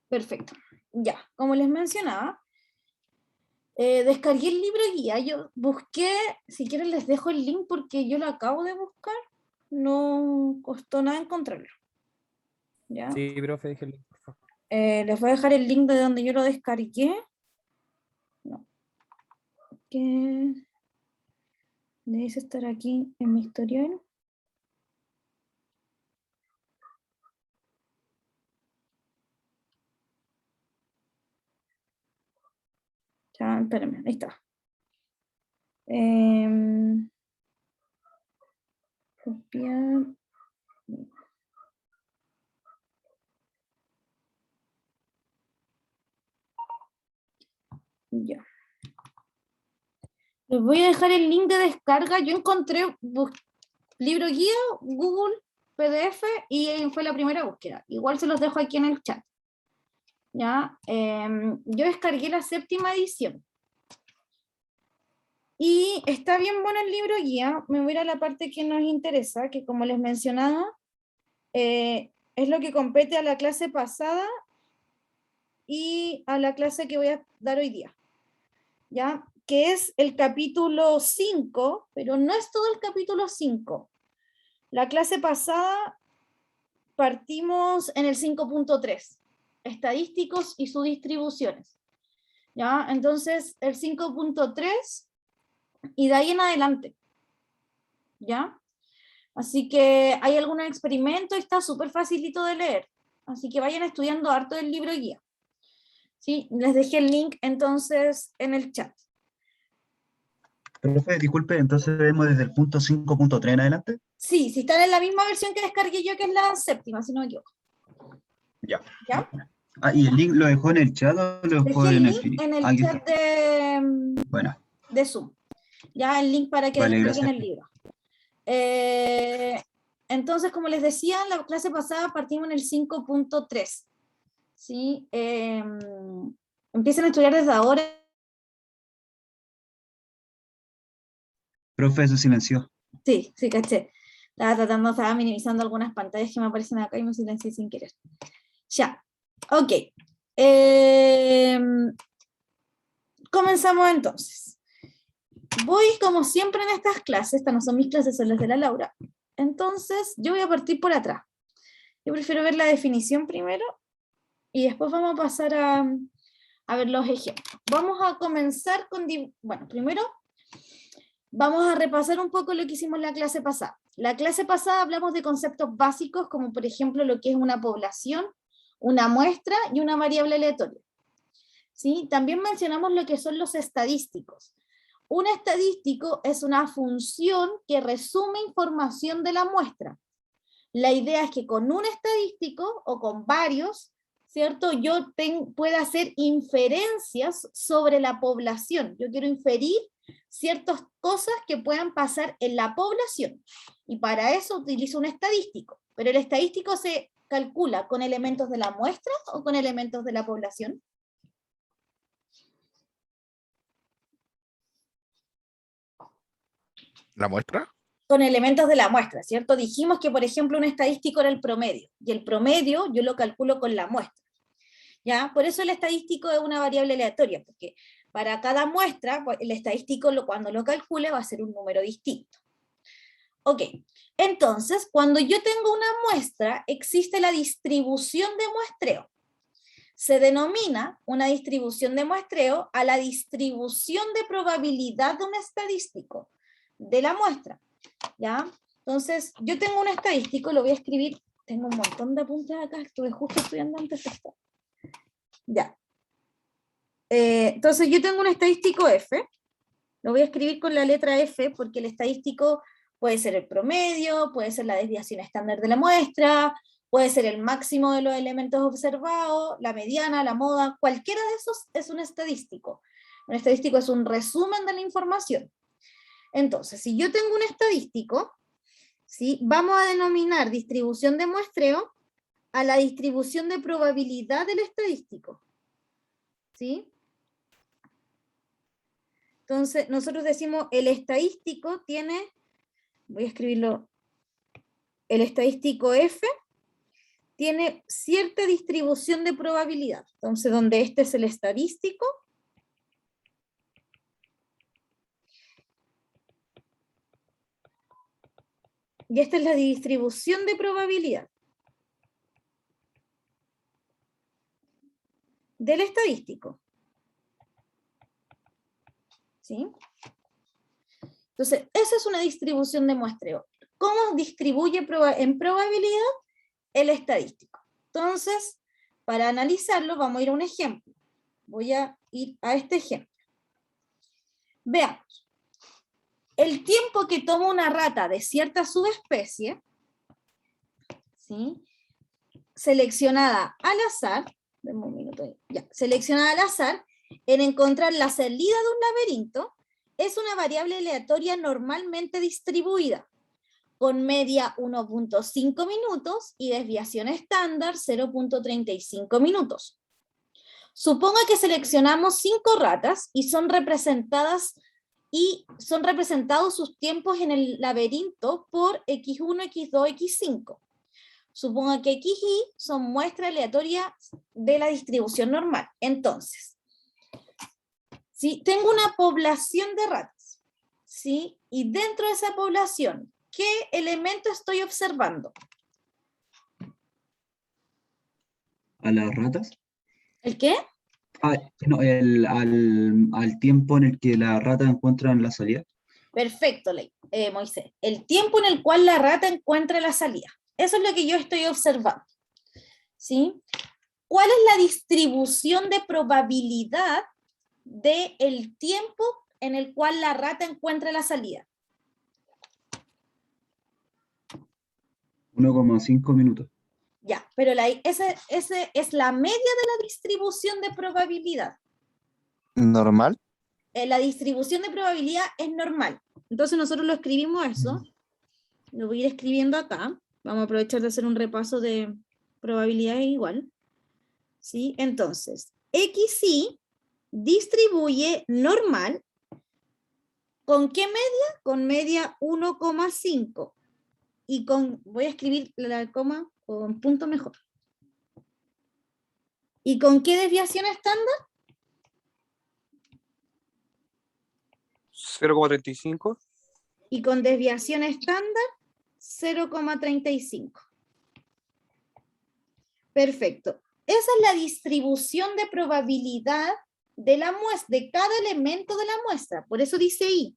Perfecto. Ya, como les mencionaba, descargué el libro guía. Yo busqué, si quieren les dejo el link porque yo lo acabo de buscar. No costó nada encontrarlo. ¿Ya? Sí, profe, déjelo, por favor. Les voy a dejar el link de donde yo lo descargué. No. Que debe estar aquí en mi historial. Ya, espérenme, ahí está. Copiar. Ya. Les voy a dejar el link de descarga. Yo encontré libro guía, Google, PDF y fue la primera búsqueda. Igual se los dejo aquí en el chat. ¿Ya? Yo descargué la 7ª edición. Y está bien bueno el libro guía. Me voy a ir a la parte que nos interesa, que como les mencionaba, es lo que compete a la clase pasada y a la clase que voy a dar hoy día. ¿Ya? Que es el capítulo 5, pero no es todo el capítulo 5. La clase pasada partimos en el 5.3, estadísticos y sus distribuciones. ¿Ya? Entonces, el 5.3 y de ahí en adelante. ¿Ya? Así que hay algunos experimentos, está súper facilito de leer. Así que vayan estudiando harto del libro guía. ¿Sí? Les dejé el link entonces en el chat. Profe, disculpe, entonces vemos desde el punto 5.3 en adelante. Sí, si están en la misma versión que descargué yo, que es la 7ª, si no me equivoco. Ya. ¿Ya? Ah, ¿y el link lo dejó en el chat o lo dejó Dejé el en el link feed? en el Aquí chat está. Bueno, de Zoom. Ya el link para que vale, descarguen gracias. el libro. Entonces, como les decía, en la clase pasada partimos en el 5.3. ¿Sí? Empiezan a estudiar desde ahora. Profe, se silenció. Sí, caché. Estaba minimizando algunas pantallas que me aparecen acá y me silencié sin querer. Ya, ok. Comenzamos entonces. Voy como siempre en estas clases, estas no son mis clases, son las de la Laura. Entonces, yo voy a partir por atrás. Yo prefiero ver la definición primero y después vamos a pasar a ver los ejemplos. Vamos a comenzar con, bueno, primero vamos a repasar un poco lo que hicimos en la clase pasada. La clase pasada hablamos de conceptos básicos como por ejemplo lo que es una población, una muestra y una variable aleatoria. ¿Sí? También mencionamos lo que son los estadísticos. Un estadístico es una función que resume información de la muestra. La idea es que con un estadístico o con varios, ¿cierto? Yo pueda hacer inferencias sobre la población. Yo quiero inferir ciertas cosas que puedan pasar en la población. Y para eso utilizo un estadístico. Pero el estadístico se calcula con elementos de la muestra o con elementos de la población. ¿La muestra? Con elementos de la muestra, ¿cierto? Dijimos que, por ejemplo, un estadístico era el promedio, y el promedio yo lo calculo con la muestra, ¿ya? Por eso el estadístico es una variable aleatoria, porque para cada muestra, el estadístico cuando lo calcule va a ser un número distinto. Ok, entonces, cuando yo tengo una muestra, existe la distribución de muestreo. Se denomina una distribución de muestreo a la distribución de probabilidad de un estadístico de la muestra. ¿Ya? Entonces, yo tengo un estadístico, lo voy a escribir, tengo un montón de apuntes acá, estuve justo estudiando antes esto. Ya. Entonces, yo tengo un estadístico F, lo voy a escribir con la letra F, porque el estadístico puede ser el promedio, puede ser la desviación estándar de la muestra, puede ser el máximo de los elementos observados, la mediana, la moda, cualquiera de esos es un estadístico. Un estadístico es un resumen de la información. Entonces, si yo tengo un estadístico, ¿sí? Vamos a denominar distribución de muestreo a la distribución de probabilidad del estadístico. ¿Sí? Entonces, nosotros decimos el estadístico tiene, voy a escribirlo, el estadístico F tiene cierta distribución de probabilidad. Entonces, donde este es el estadístico, y esta es la distribución de probabilidad del estadístico. ¿Sí? Entonces, esa es una distribución de muestreo. ¿Cómo distribuye en probabilidad el estadístico? Entonces, para analizarlo, vamos a ir a un ejemplo. Voy a ir a este ejemplo. Veamos. El tiempo que toma una rata de cierta subespecie, ¿sí?, seleccionada al azar, dame un minuto, ya, seleccionada al azar, en encontrar la salida de un laberinto, es una variable aleatoria normalmente distribuida, con media 1.5 minutos y desviación estándar 0.35 minutos. Suponga que seleccionamos 5 ratas y son representados sus tiempos en el laberinto por x1, x2, x5. Suponga que x y son muestras aleatorias de la distribución normal. Entonces, si tengo una población de ratas, ¿sí?, y dentro de esa población, ¿qué elemento estoy observando? ¿A las ratas? ¿El qué? No, al tiempo en el que las ratas encuentran la salida. Perfecto, Moisés. El tiempo en el cual la rata encuentra la salida. Eso es lo que yo estoy observando. ¿Sí? ¿Cuál es la distribución de probabilidad del tiempo en el cual la rata encuentra la salida? 1,5 minutos. Ya, pero esa es la media de la distribución de probabilidad. ¿Normal? La distribución de probabilidad es normal. Entonces nosotros lo escribimos eso. Lo voy a ir escribiendo acá. Vamos a aprovechar de hacer un repaso de probabilidades igual. ¿Sí? Entonces, XY distribuye normal. ¿Con qué media? Con media 1,5. Y voy a escribir la coma con punto mejor. ¿Y con qué desviación estándar? 0,35. Y con desviación estándar 0,35. Perfecto. Esa es la distribución de probabilidad de la muestra, de cada elemento de la muestra. Por eso dice I.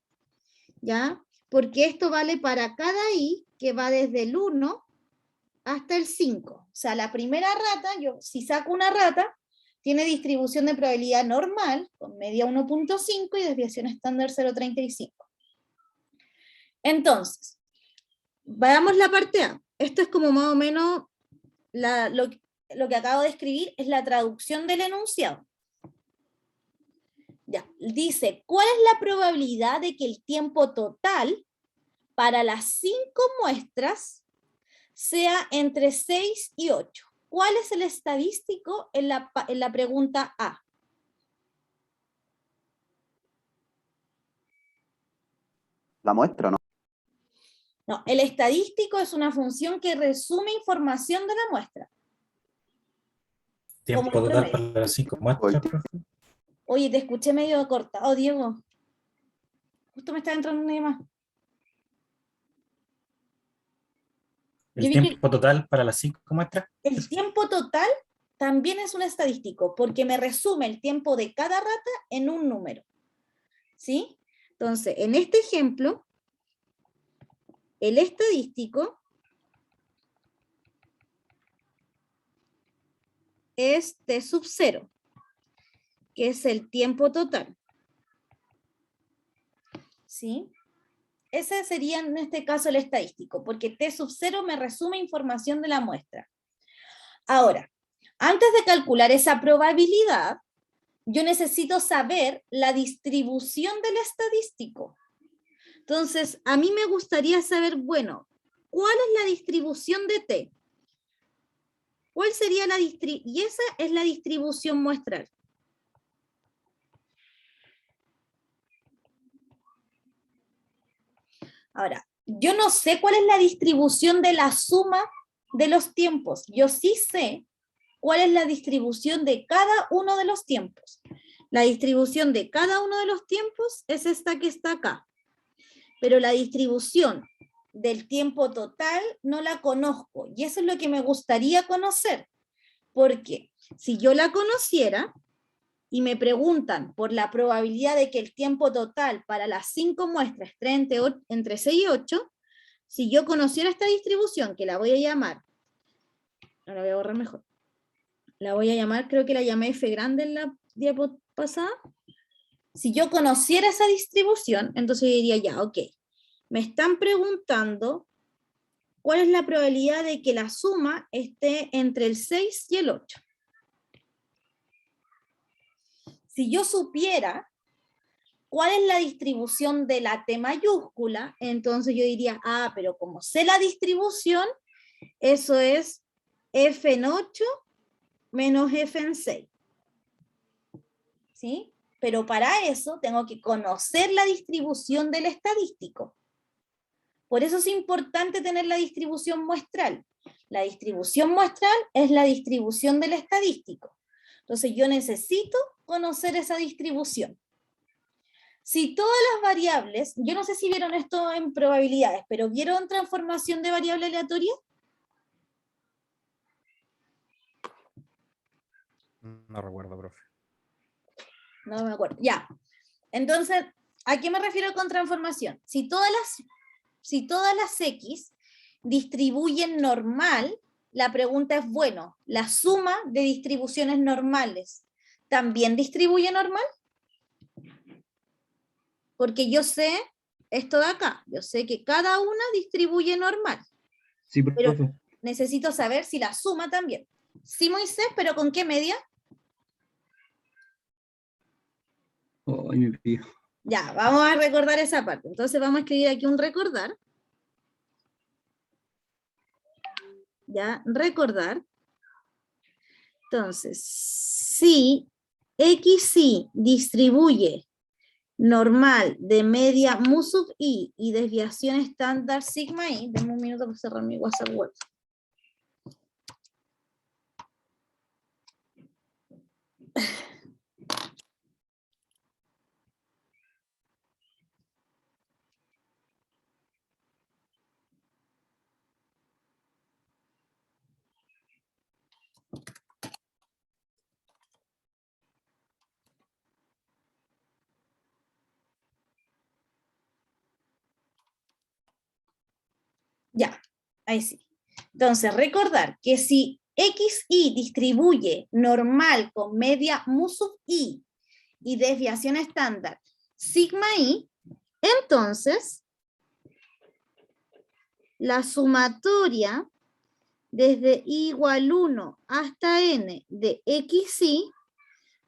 ¿Ya? Porque esto vale para cada I que va desde el 1 hasta el 5. O sea, la primera rata, si saco una rata, tiene distribución de probabilidad normal, con media 1.5 y desviación estándar 0.35. Entonces, veamos la parte A. Esto es como más o menos lo que acabo de escribir, es la traducción del enunciado. Ya, dice, ¿cuál es la probabilidad de que el tiempo total para las 5 muestras sea entre 6 y 8? ¿Cuál es el estadístico en la pregunta A? La muestra, ¿no? No, el estadístico es una función que resume información de la muestra. Tiempo Como el total promedio. para las 5 muestras, profe. Oye, te escuché medio cortado, Diego. Justo me estaba entrando una llamada. El tiempo total para las 5 muestras. El tiempo total también es un estadístico, porque me resume el tiempo de cada rata en un número. ¿Sí? Entonces, en este ejemplo, el estadístico es T sub 0, que es el tiempo total. ¿Sí? Ese sería en este caso el estadístico, porque T sub 0 me resume información de la muestra. Ahora, antes de calcular esa probabilidad, yo necesito saber la distribución del estadístico. Entonces, a mí me gustaría saber, bueno, ¿cuál es la distribución de T? ¿Cuál sería la distribución? Y esa es la distribución muestral. Ahora, yo no sé cuál es la distribución de la suma de los tiempos. Yo sí sé cuál es la distribución de cada uno de los tiempos. La distribución de cada uno de los tiempos es esta que está acá. Pero la distribución del tiempo total no la conozco. Y eso es lo que me gustaría conocer. Porque si yo la conociera y me preguntan por la probabilidad de que el tiempo total para las 5 muestras esté entre 6 y 8, si yo conociera esta distribución, que la voy a llamar, no la voy a borrar mejor, la voy a llamar, creo que la llamé F grande en la diapositiva pasada. Si yo conociera esa distribución, entonces yo diría ya, ok, me están preguntando cuál es la probabilidad de que la suma esté entre el 6 y el 8. Si yo supiera cuál es la distribución de la T mayúscula, entonces yo diría, ah, pero como sé la distribución, eso es F en 8 menos F en 6. ¿Sí? Pero para eso tengo que conocer la distribución del estadístico. Por eso es importante tener la distribución muestral. La distribución muestral es la distribución del estadístico. Entonces yo necesito conocer esa distribución. Si todas las variables, yo no sé si vieron esto en probabilidades, pero ¿vieron transformación de variable aleatoria? No recuerdo, profe. No me acuerdo. Ya. Entonces, ¿a qué me refiero con transformación? Si todas las X distribuyen normal, la pregunta es, bueno, ¿la suma de distribuciones normales también distribuye normal? Porque yo sé esto de acá, yo sé que cada una distribuye normal. Sí, Pero profe. necesito saber si la suma también. Sí, Moisés, pero ¿con qué media? Ay, me pido. Ya, vamos a recordar esa parte. Entonces vamos a escribir aquí un recordar. Ya, recordar. Entonces, si XY distribuye normal de media mu sub i y desviación estándar sigma i, denme un minuto para cerrar mi WhatsApp web. Ya, ahí sí. Entonces, recordar que si XY distribuye normal con media mu sub i y desviación estándar sigma i, entonces la sumatoria desde i igual 1 hasta n de XY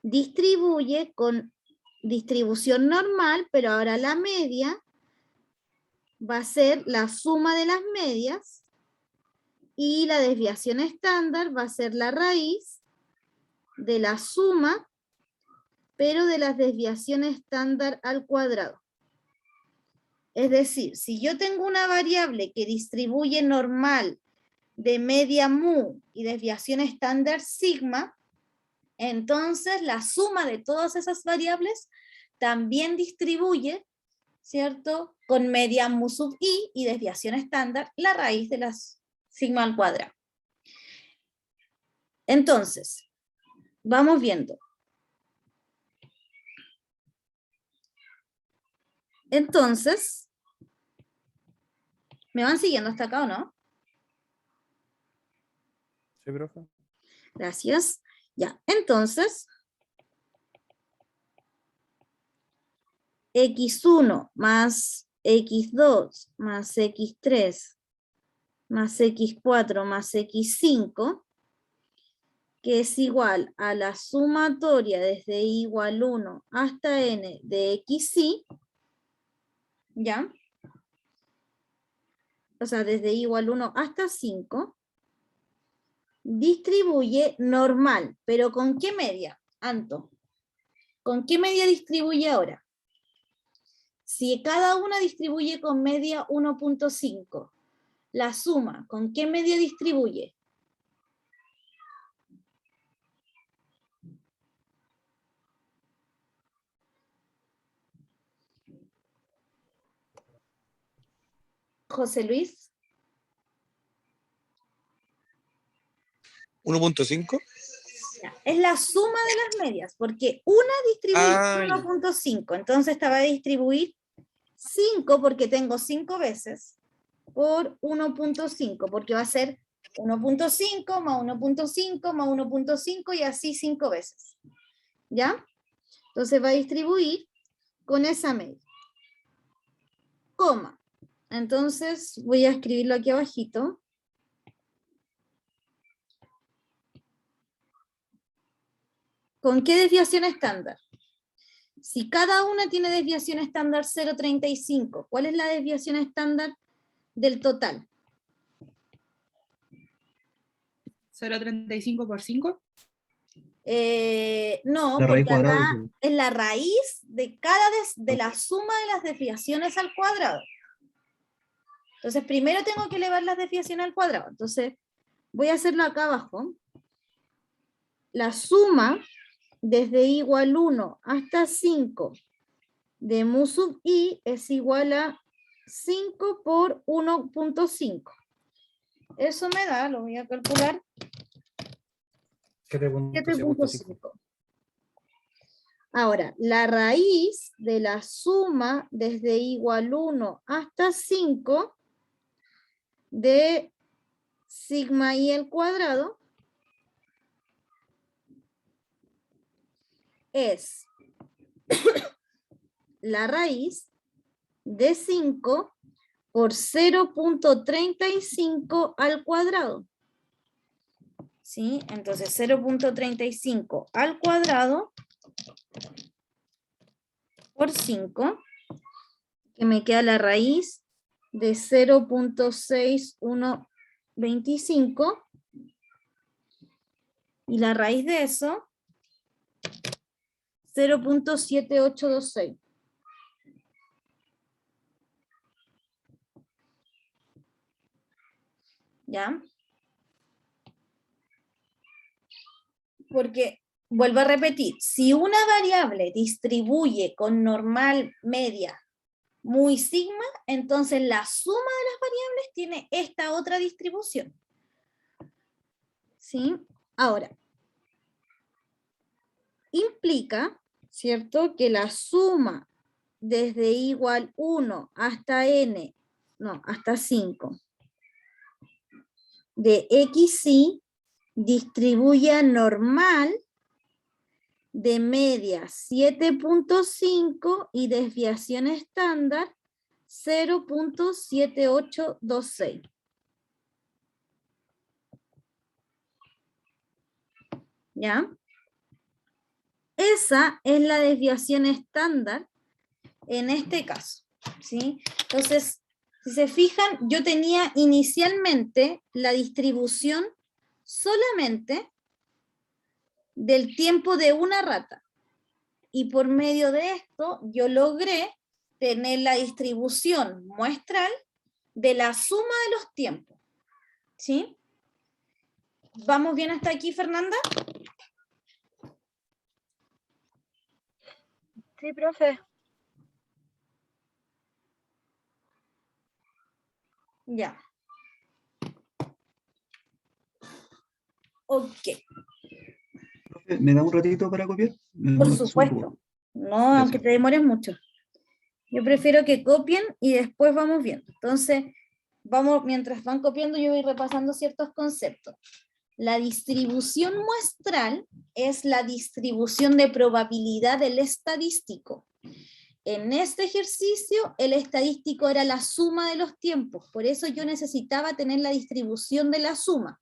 distribuye con distribución normal, pero ahora la media va a ser la suma de las medias y la desviación estándar va a ser la raíz de la suma, pero de las desviaciones estándar al cuadrado. Es decir, si yo tengo una variable que distribuye normal de media mu y desviación estándar sigma, entonces la suma de todas esas variables también distribuye, ¿cierto?, con media mu sub i y desviación estándar la raíz de las sigma al cuadrado. Entonces, vamos viendo. Entonces, ¿me van siguiendo hasta acá o no? Sí, profe. Gracias. Ya, entonces, x1 más x2 más x3 más x4 más x5, que es igual a la sumatoria desde i igual 1 hasta n de xy, ¿ya? O sea, desde i igual 1 hasta 5, distribuye normal, pero ¿con qué media, Anto? ¿Con qué media distribuye ahora? Si cada una distribuye con media 1.5, la suma, ¿con qué medio distribuye? José Luis. 1.5. Ya, es la suma de las medias, porque una distribuye Ah, ya. 1.5, entonces esta va a distribuir 5 porque tengo 5 veces por 1.5, porque va a ser 1.5 más 1.5 más 1.5 y así 5 veces. ¿Ya? Entonces va a distribuir con esa media. Coma. Entonces voy a escribirlo aquí abajito. ¿Con qué desviación estándar? Si cada una tiene desviación estándar 0,35, ¿cuál es la desviación estándar del total? 0,35 por 5. No, La raíz porque cuadrada, acá dice. es la raíz de de la suma de las desviaciones al cuadrado. Entonces, primero tengo que elevar las desviaciones al cuadrado. Entonces, voy a hacerlo acá abajo. La suma desde i igual 1 hasta 5 de mu sub i es igual a 5 por 1.5. Eso me da, lo voy a calcular, 7.5. 7.5. Ahora, la raíz de la suma desde i igual 1 hasta 5 de sigma i al cuadrado es la raíz de 5 por 0.35 al cuadrado. ¿Sí? Entonces 0.35 al cuadrado por 5, que me queda la raíz de 0.6125, y la raíz de eso, 0.7826. ¿Ya? Porque, vuelvo a repetir, si una variable distribuye con normal media muy sigma, entonces la suma de las variables tiene esta otra distribución. ¿Sí? Ahora, implica, ¿cierto?, que la suma desde i igual 1 hasta n, no, hasta 5, de xy distribuye normal de media 7.5 y desviación estándar 0.7826. ¿Ya? Esa es la desviación estándar en este caso, ¿sí? Entonces, si se fijan, yo tenía inicialmente la distribución solamente del tiempo de una rata. Y por medio de esto, yo logré tener la distribución muestral de la suma de los tiempos. ¿Sí? ¿Vamos bien hasta aquí, Fernanda? Sí, profe. Ya. Ok, Profe, ¿me da un ratito para copiar? Me por demoro un supuesto. poco. No, aunque Gracias. te demores mucho. Yo prefiero que copien y después vamos viendo. Entonces, vamos, mientras van copiando, yo voy repasando ciertos conceptos. La distribución muestral es la distribución de probabilidad del estadístico. En este ejercicio, el estadístico era la suma de los tiempos, por eso yo necesitaba tener la distribución de la suma.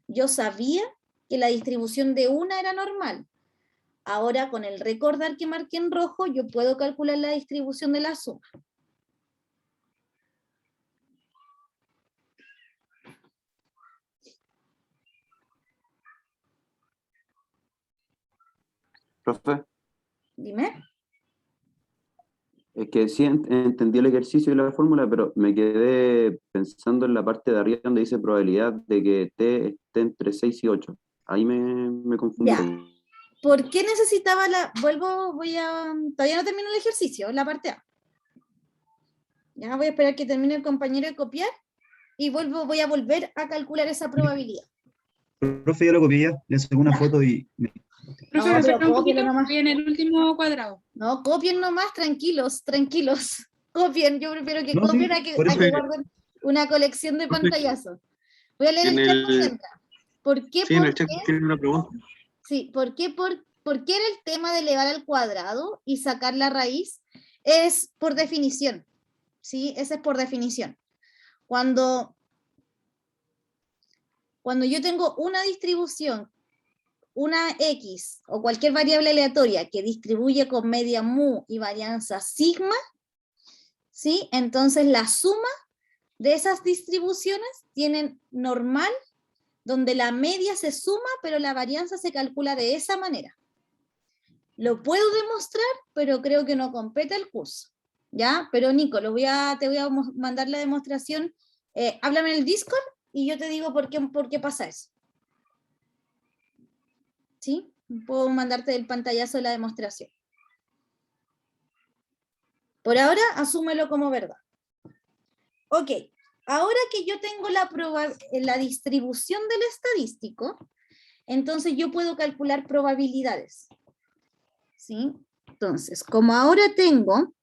Yo sabía que la distribución de una era normal. Ahora, con el recordar que marqué en rojo, yo puedo calcular la distribución de la suma. Profe, Dime. Es que sí entendí el ejercicio y la fórmula, pero me quedé pensando en la parte de arriba donde dice probabilidad de que t esté entre 6 y 8. Ahí me confundí. Ya. ¿Por qué necesitaba todavía no termino el ejercicio, la parte A. Ya voy a esperar que termine el compañero de copiar y voy a volver a calcular esa probabilidad. Profe, yo lo copié ya, le saqué una Ya. foto y... No, Profe, pero espera un cópielo poquito, nomás. estoy en el último cuadrado. No, copien nomás, tranquilos, tranquilos. Copien, yo prefiero que No, sí, copien a que por eso. guarden una colección de Profe, pantallazos. Voy a leer En el chat el, mientras. ¿Por qué? sí, en el chat tiene una pregunta. Sí, ¿por qué era el tema de elevar al cuadrado y sacar la raíz? Es por definición, ¿sí? Ese es por definición. Cuando yo tengo una distribución, una X o cualquier variable aleatoria que distribuye con media mu y varianza sigma, ¿sí? Entonces la suma de esas distribuciones tienen normal, donde la media se suma, pero la varianza se calcula de esa manera. Lo puedo demostrar, pero creo que no compete el curso. ¿Ya? Pero Nico, te voy a mandar la demostración. Háblame en el Discord y yo te digo por qué pasa eso. ¿Sí? Puedo mandarte el pantallazo de la demostración. Por ahora, asúmelo como verdad. Ok, ahora que yo tengo la distribución del estadístico, entonces yo puedo calcular probabilidades. ¿Sí? Entonces, como ahora tengo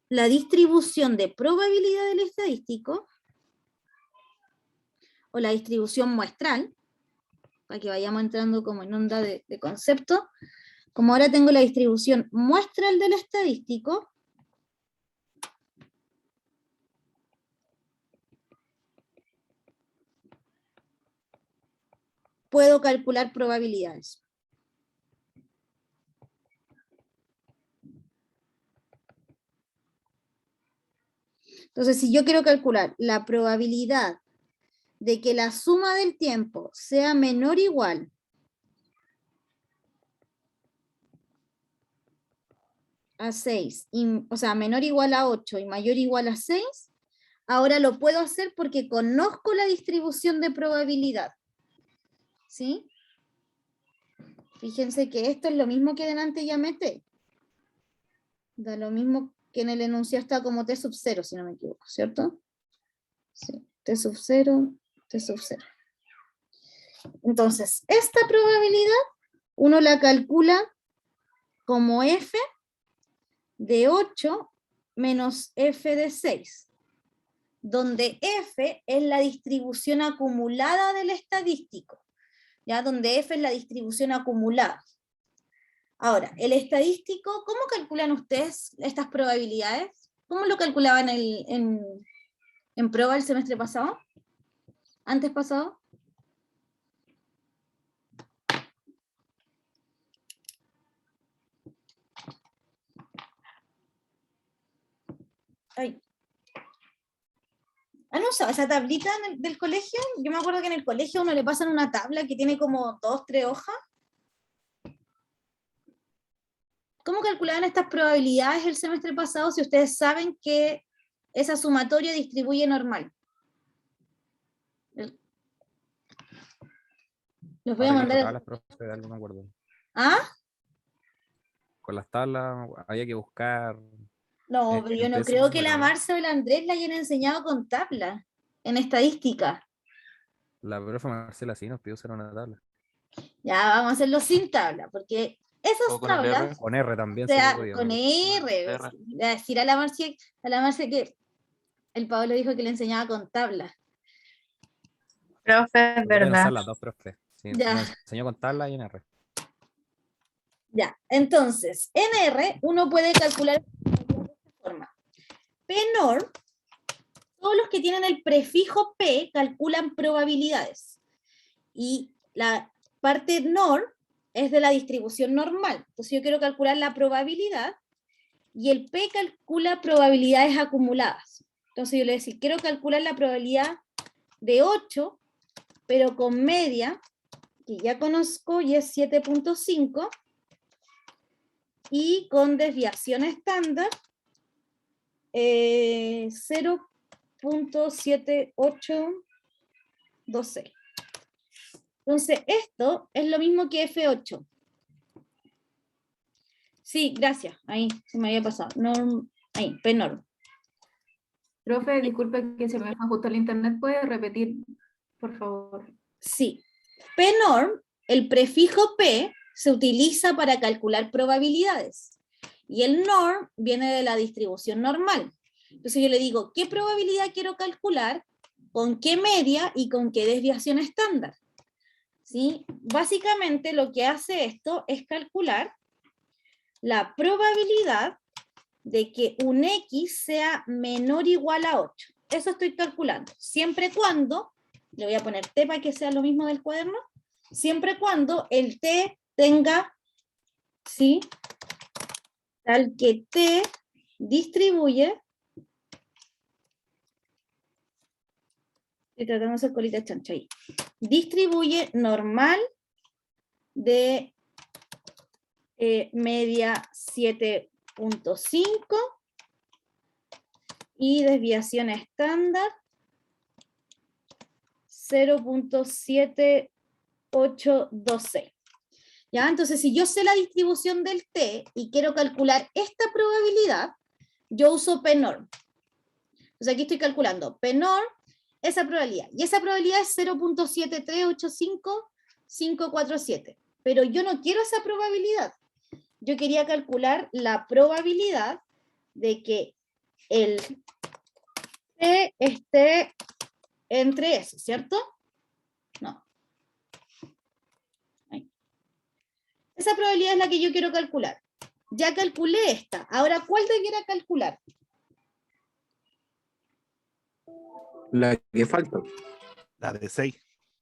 la distribución de probabilidad del estadístico, o la distribución muestral, para que vayamos entrando como en onda de concepto, como ahora tengo la distribución muestral del estadístico, puedo calcular probabilidades. Entonces, si yo quiero calcular la probabilidad de que la suma del tiempo sea menor o igual a 6, o sea, menor o igual a 8 y mayor o igual a 6, ahora lo puedo hacer porque conozco la distribución de probabilidad. ¿Sí? Fíjense que esto es lo mismo que delante ya mete. Da lo mismo que en el enunciado está como T sub 0, si no me equivoco, ¿cierto? Sí, T sub 0, T sub 0. Entonces, esta probabilidad uno la calcula como F de 8 menos F de 6, donde F es la distribución acumulada del estadístico, ¿ya? Donde F es la distribución acumulada. Ahora, el estadístico, ¿cómo calculan ustedes estas probabilidades? ¿Cómo lo calculaban en prueba el semestre pasado? ¿Antes pasado? Ay. ¿Han usado esa tablita del colegio? Yo me acuerdo que en el colegio a uno le pasan una tabla que tiene como 2, 3 hojas. ¿Cómo calculaban estas probabilidades el semestre pasado si ustedes saben que esa sumatoria distribuye normal? Los voy a mandar. Tablas, profe, de algo me acuerdo. ¿Ah? Con las tablas había que buscar. No, pero yo no creo que la Marce o el Andrés la hayan enseñado con tabla en estadística. La profe Marcela sí nos pidió usar una tabla. Ya, vamos a hacerlo sin tabla, porque esas con el tablas, R. Con R también o sea, se podía. con R, R. voy a decir a la Marce que el Pablo dijo que le enseñaba con tabla. Profe, es Pueden verdad. usar las dos, profe. Sí, Ya. nos enseñó con tabla y en R. Ya, entonces, en R uno puede calcular de esta forma. P NOR, todos los que tienen el prefijo P calculan probabilidades. Y la parte NOR es de la distribución normal. Entonces yo quiero calcular la probabilidad. y el P calcula probabilidades acumuladas. Entonces yo le voy a decir, quiero calcular la probabilidad de 8, pero con media, que ya conozco y es 7.5, y con desviación estándar 0.7826. Entonces esto es lo mismo que F8. Sí, gracias. Ahí se me había pasado. Norm, ahí, PNorm. Profe, disculpe que se me ajustó el internet. ¿Puede repetir, por favor? Sí. PNorm, el prefijo P se utiliza para calcular probabilidades. Y el norm viene de la distribución normal. Entonces yo le digo, ¿qué probabilidad quiero calcular? ¿Con qué media y con qué desviación estándar? ¿Sí? Básicamente lo que hace esto es calcular la probabilidad de que un X sea menor o igual a 8. Eso estoy calculando. Siempre cuando, le voy a poner T para que sea lo mismo del cuaderno, siempre cuando el T tenga, ¿sí? Tal que T distribuye, estoy tratando de hacer colita chancha ahí, distribuye normal de media 7.5 y desviación estándar 0.7826. ¿Ya? Entonces, si yo sé la distribución del T y quiero calcular esta probabilidad, yo uso PNorm. Entonces aquí estoy calculando PNorm, esa probabilidad. Y esa probabilidad es 0.7385547. Pero yo no quiero esa probabilidad. Yo quería calcular la probabilidad de que el T esté entre eso, ¿cierto? No. Ahí. Esa probabilidad es la que yo quiero calcular. Ya calculé esta. Ahora, ¿cuál debiera calcular? La que falta. La de 6.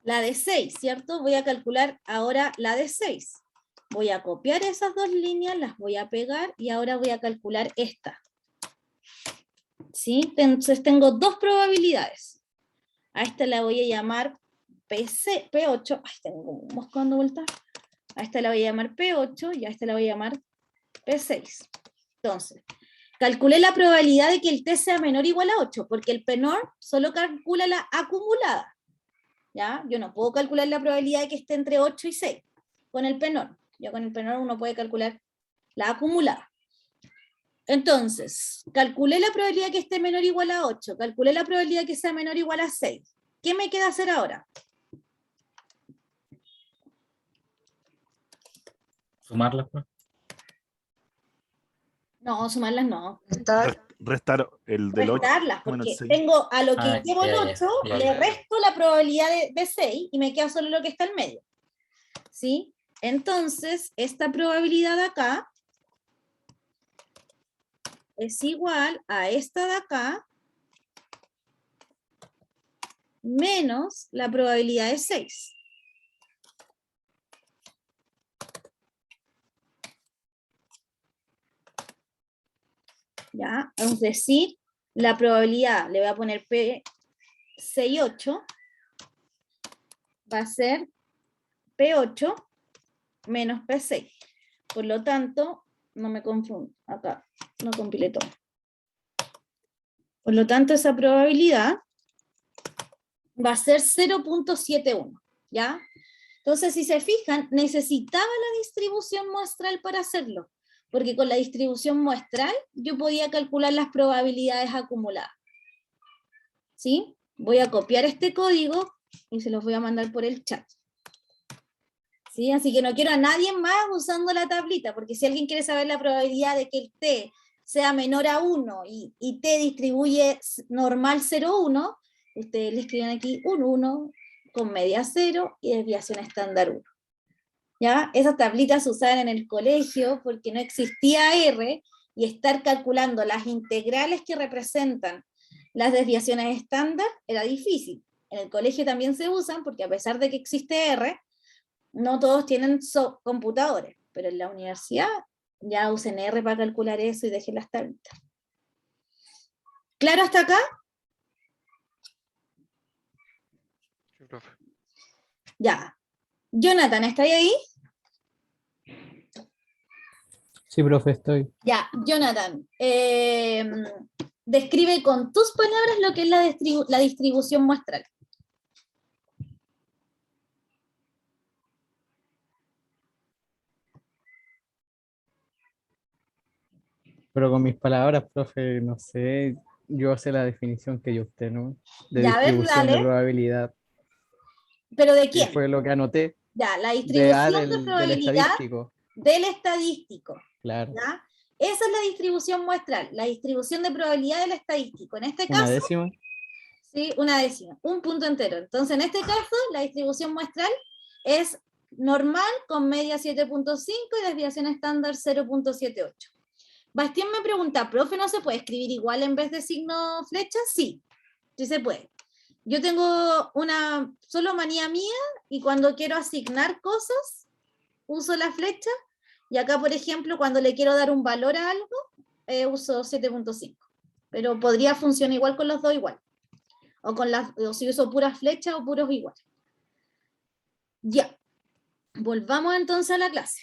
La de 6, ¿cierto? Voy a calcular ahora la de 6. Voy a copiar esas dos líneas, las voy a pegar y ahora voy a calcular esta. ¿Sí? Entonces tengo dos probabilidades. A esta la voy a llamar P8. Ay, tengo un mosco dando vuelta. A esta la voy a llamar P8 y a esta la voy a llamar P6. Entonces, calculé la probabilidad de que el T sea menor o igual a 8, porque el PNorm solo calcula la acumulada. ¿Ya? Yo no puedo calcular la probabilidad de que esté entre 8 y 6 con el PNorm. Ya con el PNorm uno puede calcular la acumulada. Entonces, calculé la probabilidad de que esté menor o igual a 8, calculé la probabilidad de que sea menor o igual a 6. ¿Qué me queda hacer ahora? Sumarlas, pues. No, sumarlas no. Restar el del 8 Restarlas, menos el porque 6. tengo a lo que Ah, llevo en ya, 8, ya, le ya. resto la probabilidad de 6 y me queda solo lo que está en medio. ¿Sí? Entonces, esta probabilidad de acá es igual a esta de acá menos la probabilidad de 6. ¿Ya? Es decir, la probabilidad, le voy a poner P68, va a ser P8 menos P6. Por lo tanto, no me confundo, acá no compilé todo. Por lo tanto, esa probabilidad va a ser 0.71, ¿ya? Entonces, si se fijan, necesitaba la distribución muestral para hacerlo, porque con la distribución muestral yo podía calcular las probabilidades acumuladas. ¿Sí? Voy a copiar este código y se los voy a mandar por el chat. ¿Sí? Así que no quiero a nadie más usando la tablita, porque si alguien quiere saber la probabilidad de que el T sea menor a 1 y T distribuye normal 0,1, ustedes le escriben aquí un 1 con media 0 y desviación estándar 1. ¿Ya? Esas tablitas se usaban en el colegio porque no existía R y estar calculando las integrales que representan las desviaciones estándar era difícil. En el colegio también se usan porque a pesar de que existe R, no todos tienen computadores, pero en la universidad Ya usen R para calcular eso y dejen las tablitas. ¿Claro hasta acá? Sí, profe. Ya. Jonathan, ¿está ahí? Sí, profe, estoy. Ya, Jonathan. Describe con tus palabras lo que es la distribución muestral. Pero con mis palabras, profe, no sé, yo sé la definición que dio usted, ¿no? De Ya, a ver, distribución de dale. probabilidad. ¿Pero de Y quién? fue lo que anoté. Ya, la De distribución de del probabilidad estadístico. del estadístico. Claro. ¿Ya? Esa es la distribución muestral, la distribución de probabilidad del estadístico. En este Una caso, décima. sí, una décima, un punto entero. Entonces, en este caso, la distribución muestral es normal con media 7.5 y desviación estándar 0.78. Bastián me pregunta, profe, ¿no se puede escribir igual en vez de signo flecha? Sí, sí se puede. Yo tengo una solo manía mía y cuando quiero asignar cosas, uso la flecha. Y acá, por ejemplo, cuando le quiero dar un valor a algo, uso 7.5. Pero podría funcionar igual con los dos igual. O si uso puras flechas o puros igual. Ya. Volvamos entonces a la clase.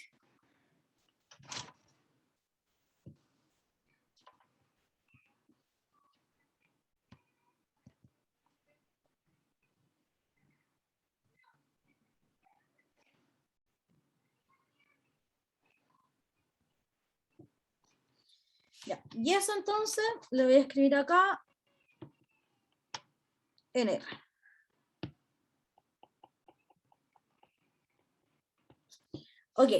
Ya. Y eso entonces lo voy a escribir acá en R. Ok.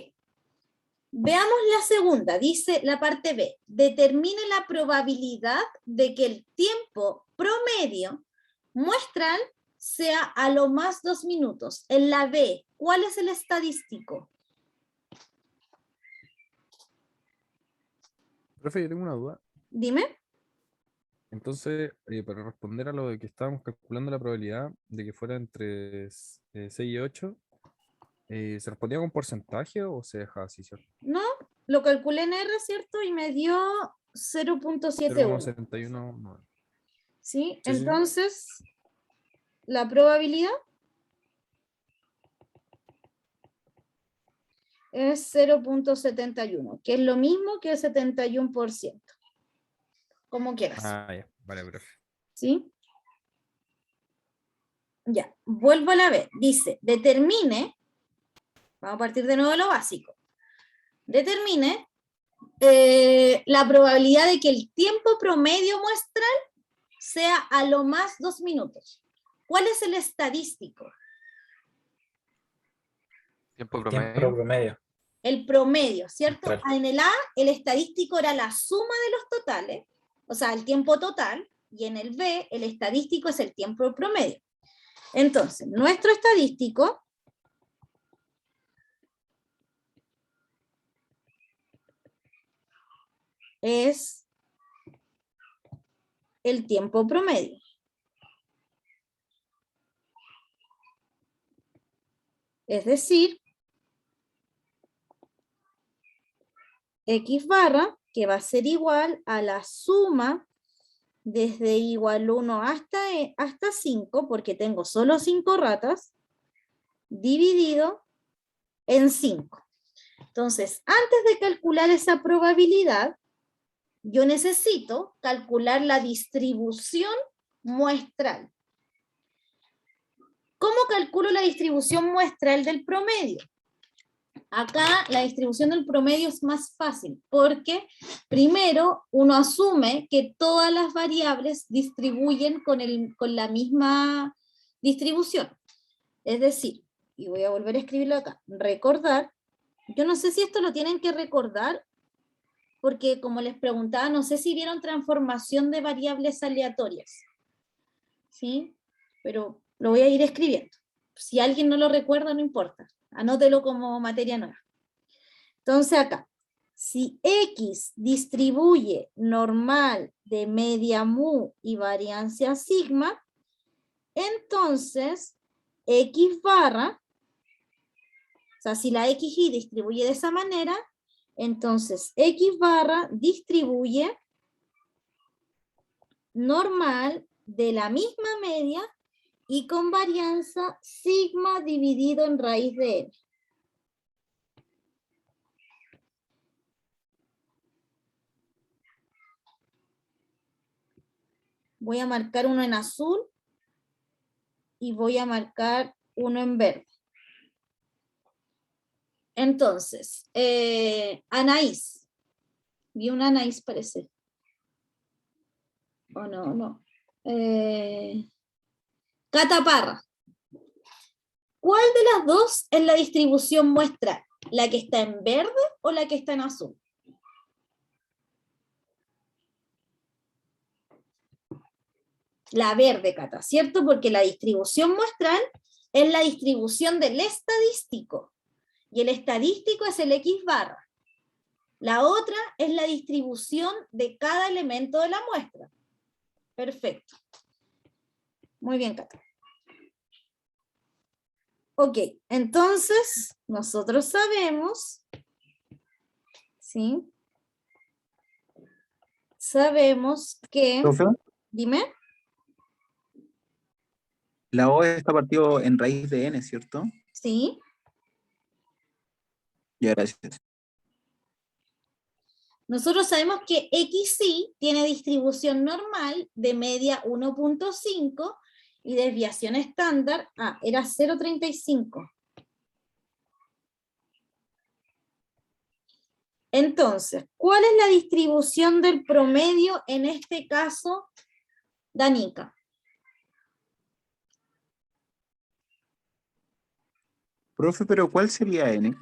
Veamos la segunda. Dice la parte B. Determine la probabilidad de que el tiempo promedio muestral sea a lo más 2 minutos. En la B, ¿cuál es el estadístico? Profe, yo tengo una duda. Dime. Entonces, para responder a lo de que estábamos calculando la probabilidad de que fuera entre 6 y 8, ¿se respondía con porcentaje o se dejaba así, cierto? No, lo calculé en R, ¿cierto? Y me dio 0.71. 0,71. ¿Sí? Sí, sí. Entonces, la probabilidad es 0.71, que es lo mismo que el 71%. Como quieras. Ah, ya. Vale, profe. ¿Sí? Ya, vuelvo a la B. Dice, determine, vamos a partir de nuevo de lo básico, determine la probabilidad de que el tiempo promedio muestral sea a lo más 2 minutos. ¿Cuál es el estadístico? Tiempo Tiempo promedio. promedio. El promedio, ¿cierto? Muestral. En el A, el estadístico era la suma de los totales, o sea, el tiempo total, y en el B, el estadístico es el tiempo promedio. Entonces, nuestro estadístico es el tiempo promedio. Es decir, X barra, que va a ser igual a la suma desde igual 1 hasta 5, porque tengo solo 5 ratas, dividido en 5. Entonces, antes de calcular esa probabilidad, yo necesito calcular la distribución muestral. ¿Cómo calculo la distribución muestral del promedio? Acá la distribución del promedio es más fácil, porque primero uno asume que todas las variables distribuyen con la misma distribución. Es decir, y voy a volver a escribirlo acá, recordar, yo no sé si esto lo tienen que recordar, porque como les preguntaba, no sé si vieron transformación de variables aleatorias, ¿sí? Pero lo voy a ir escribiendo. Si alguien no lo recuerda, no importa, anótelo como materia nueva. Entonces acá, si X distribuye normal de media mu y variancia sigma, entonces X barra, o sea, si la XY distribuye de esa manera, Entonces, X barra distribuye normal de la misma media y con varianza sigma dividido en raíz de n. Voy a marcar uno en azul y voy a marcar uno en verde. Entonces, Anaís. Vi una Anaís, parece. O no. Cataparra. ¿Cuál de las dos es la distribución muestral? ¿La que está en verde o la que está en azul? La verde, Cata, ¿cierto? Porque la distribución muestral es la distribución del estadístico. Y el estadístico es el X barra. La otra es la distribución de cada elemento de la muestra. Perfecto. Muy bien, Cata. Ok, entonces nosotros sabemos, ¿sí? Sabemos que... Profe, Dime. la O está partido en raíz de n, ¿cierto? Sí. Ya, gracias. Nosotros sabemos que XY tiene distribución normal de media 1.5 y desviación estándar, era 0.35. Entonces, ¿cuál es la distribución del promedio en este caso, Danica? Profe, pero ¿cuál sería n?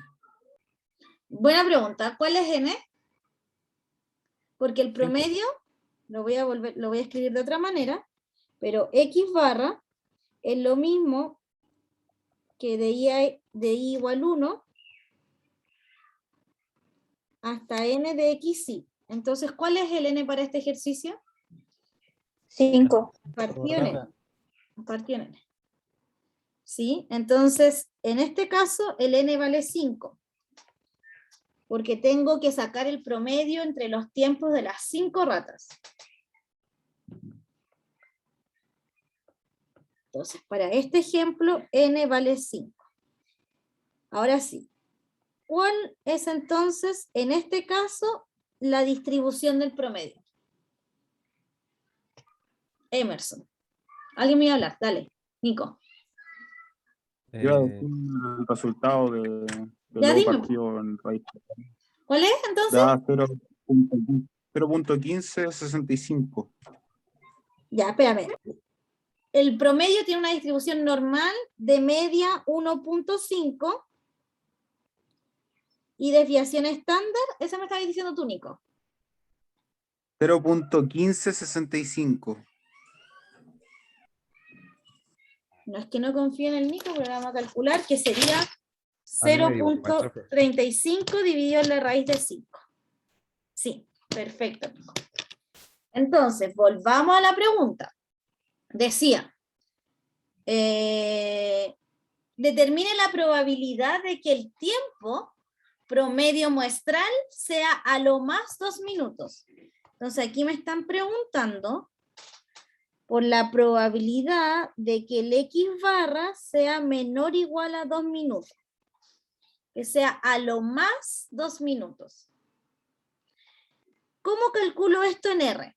Buena pregunta. ¿Cuál es n? Porque el promedio, lo voy a escribir de otra manera, pero X barra es lo mismo que de I igual 1 hasta n de XY. Entonces, ¿cuál es el n para este ejercicio? 5. Partido en n. Partido en n. ¿Sí? Entonces, en este caso, el n vale 5. Porque tengo que sacar el promedio entre los tiempos de las 5 ratas. Entonces, para este ejemplo, n vale 5. Ahora sí. ¿Cuál es entonces, en este caso, la distribución del promedio? Emerson. ¿Alguien me va a hablar? Dale, Nico. Iba a decir el resultado de Ya lo dime. partido en raíz. ¿Cuál es entonces? Da 0.1565. Ya, espérame. El promedio tiene una distribución normal de media 1.5 y desviación estándar, esa me estabas diciendo tú, Nico. 0.1565. No es que no confíe en el Nico, pero vamos a calcular que sería A mí me dio, maestro. 0.35 dividido en la raíz de 5. Sí, perfecto, Nico. Entonces, volvamos a la pregunta. Decía, determine la probabilidad de que el tiempo promedio muestral sea a lo más 2 minutos. Entonces aquí me están preguntando por la probabilidad de que el X barra sea menor o igual a 2 minutos. Que sea a lo más 2 minutos. ¿Cómo calculo esto en R?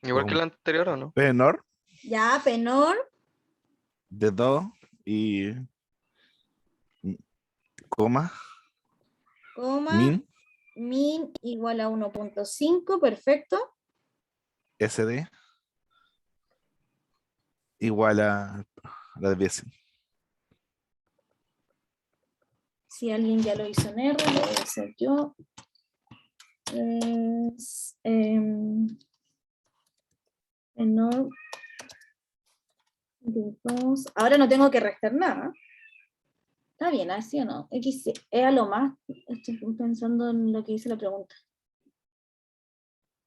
Igual que la anterior, ¿o no? Penor Ya, penor, de 2 y coma coma, min igual a 1.5, perfecto. SD igual a la desviación. Si alguien ya lo hizo en R, lo voy a hacer yo. Es, menor de 2. Ahora no tengo que restar nada. Está bien, así o no. X es a lo más. Estoy pensando en lo que dice la pregunta.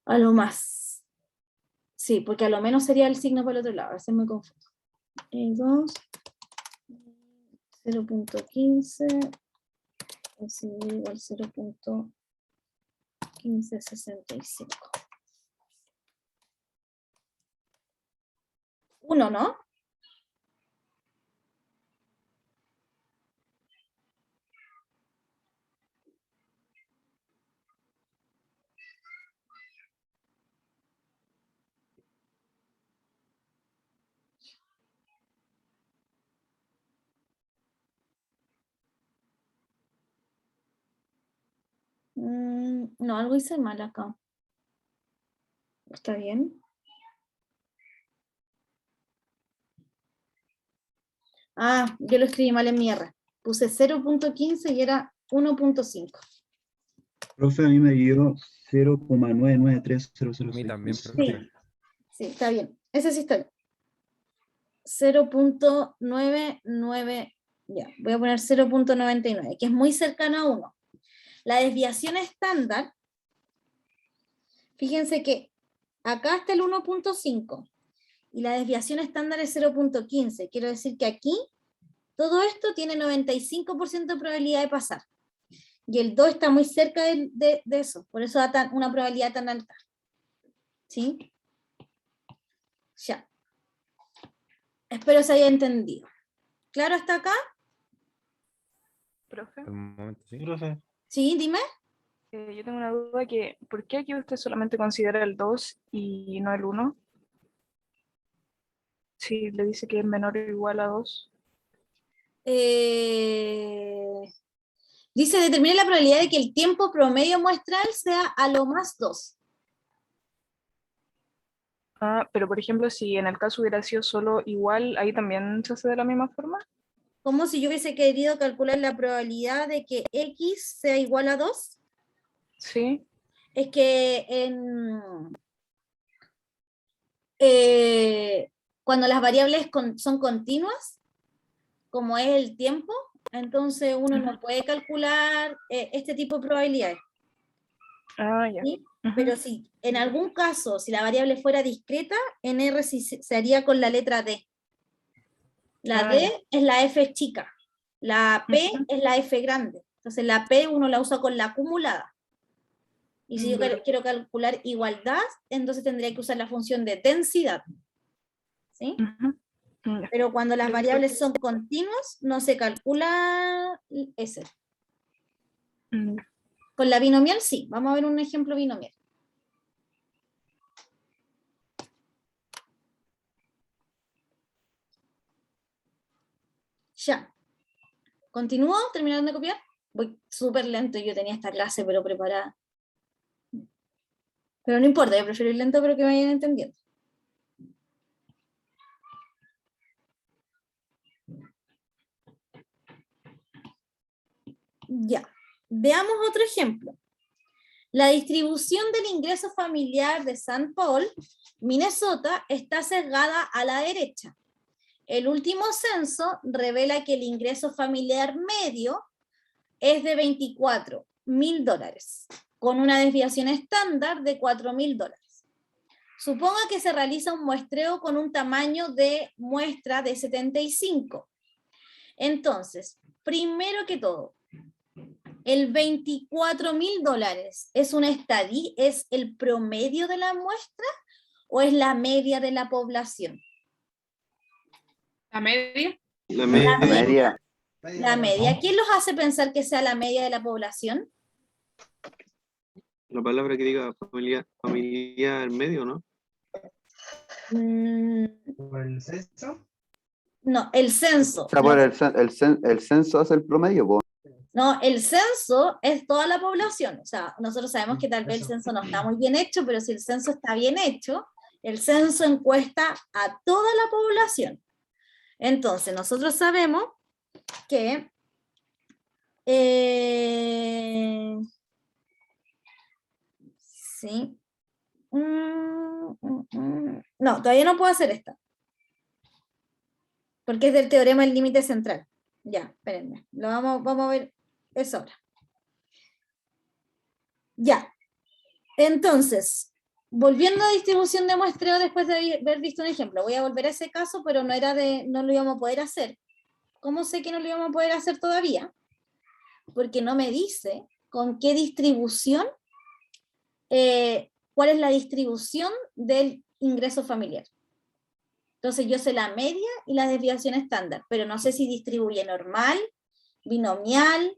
A lo más. Sí, porque a lo menos sería el signo por el otro lado. A veces me confundo. 2, 0.15 es igual a 0.1565. 1, ¿no? No, algo hice mal acá. ¿Está bien? Ah, yo lo escribí mal en mi R. Puse 0.15 y era 1.5. Profe, a mí me dio 0,993006. A mí también, Sí, profe. sí, está bien. Ese sí está bien. 0.99, ya, voy a poner 0.99, que es muy cercano a 1. La desviación estándar, fíjense que acá está el 1.5 y la desviación estándar es 0.15. Quiero decir que aquí todo esto tiene 95% de probabilidad de pasar. Y el 2 está muy cerca de eso, por eso da una probabilidad tan alta. ¿Sí? Ya. Espero se haya entendido. ¿Claro hasta acá? Profe, Por un momento, sí. Sí, dime. yo tengo una duda que, ¿por qué aquí usted solamente considera el 2 y no el 1? Si le dice que es menor o igual a 2. Dice, determine la probabilidad de que el tiempo promedio muestral sea a lo más 2. Ah, pero por ejemplo, si en el caso hubiera sido solo igual, ahí también se hace de la misma forma. Como si yo hubiese querido calcular la probabilidad de que X sea igual a 2. Sí. Es que cuando las variables son continuas, como es el tiempo, entonces uno no puede calcular este tipo de probabilidades. Ah, ya. ¿Sí? Pero si en algún caso, si la variable fuera discreta, en R se haría con la letra D. La D es la F chica, la P es la F grande. Entonces la P uno la usa con la acumulada. Y si yo quiero calcular igualdad, entonces tendría que usar la función de densidad. ¿Sí? Pero cuando las variables son continuas, no se calcula ese. Con la binomial sí. Vamos a ver un ejemplo binomial. Ya. ¿Continúo terminando de copiar? Voy súper lento, yo tenía esta clase pero preparada. Pero no importa, yo prefiero ir lento pero que me vayan entendiendo. Ya. Veamos otro ejemplo. La distribución del ingreso familiar de St. Paul, Minnesota, está sesgada a la derecha. El último censo revela que el ingreso familiar medio es de $24,000, con una desviación estándar de $4,000. Suponga que se realiza un muestreo con un tamaño de muestra de 75. Entonces, primero que todo, el $24,000 ¿es el promedio de la muestra o es la media de la población? ¿La media? La La media. media. La media. ¿Quién los hace pensar que sea la media de la población? La palabra que diga familiar medio, ¿no? ¿Por el censo? No, el censo. O sea, por el censo hace el promedio, po. No, el censo es toda la población. O sea, nosotros sabemos que tal vez el censo no está muy bien hecho, pero si el censo está bien hecho, el censo encuesta a toda la población. Entonces, nosotros sabemos que sí. No, todavía no puedo hacer esta. Porque es del teorema del límite central. Ya, espérenme. Vamos a ver eso ahora. Ya. Entonces, volviendo a distribución de muestreo después de haber visto un ejemplo, voy a volver a ese caso, pero no lo íbamos a poder hacer. ¿Cómo sé que no lo íbamos a poder hacer todavía? Porque no me dice con qué distribución, cuál es la distribución del ingreso familiar. Entonces yo sé la media y la desviación estándar, pero no sé si distribuye normal, binomial,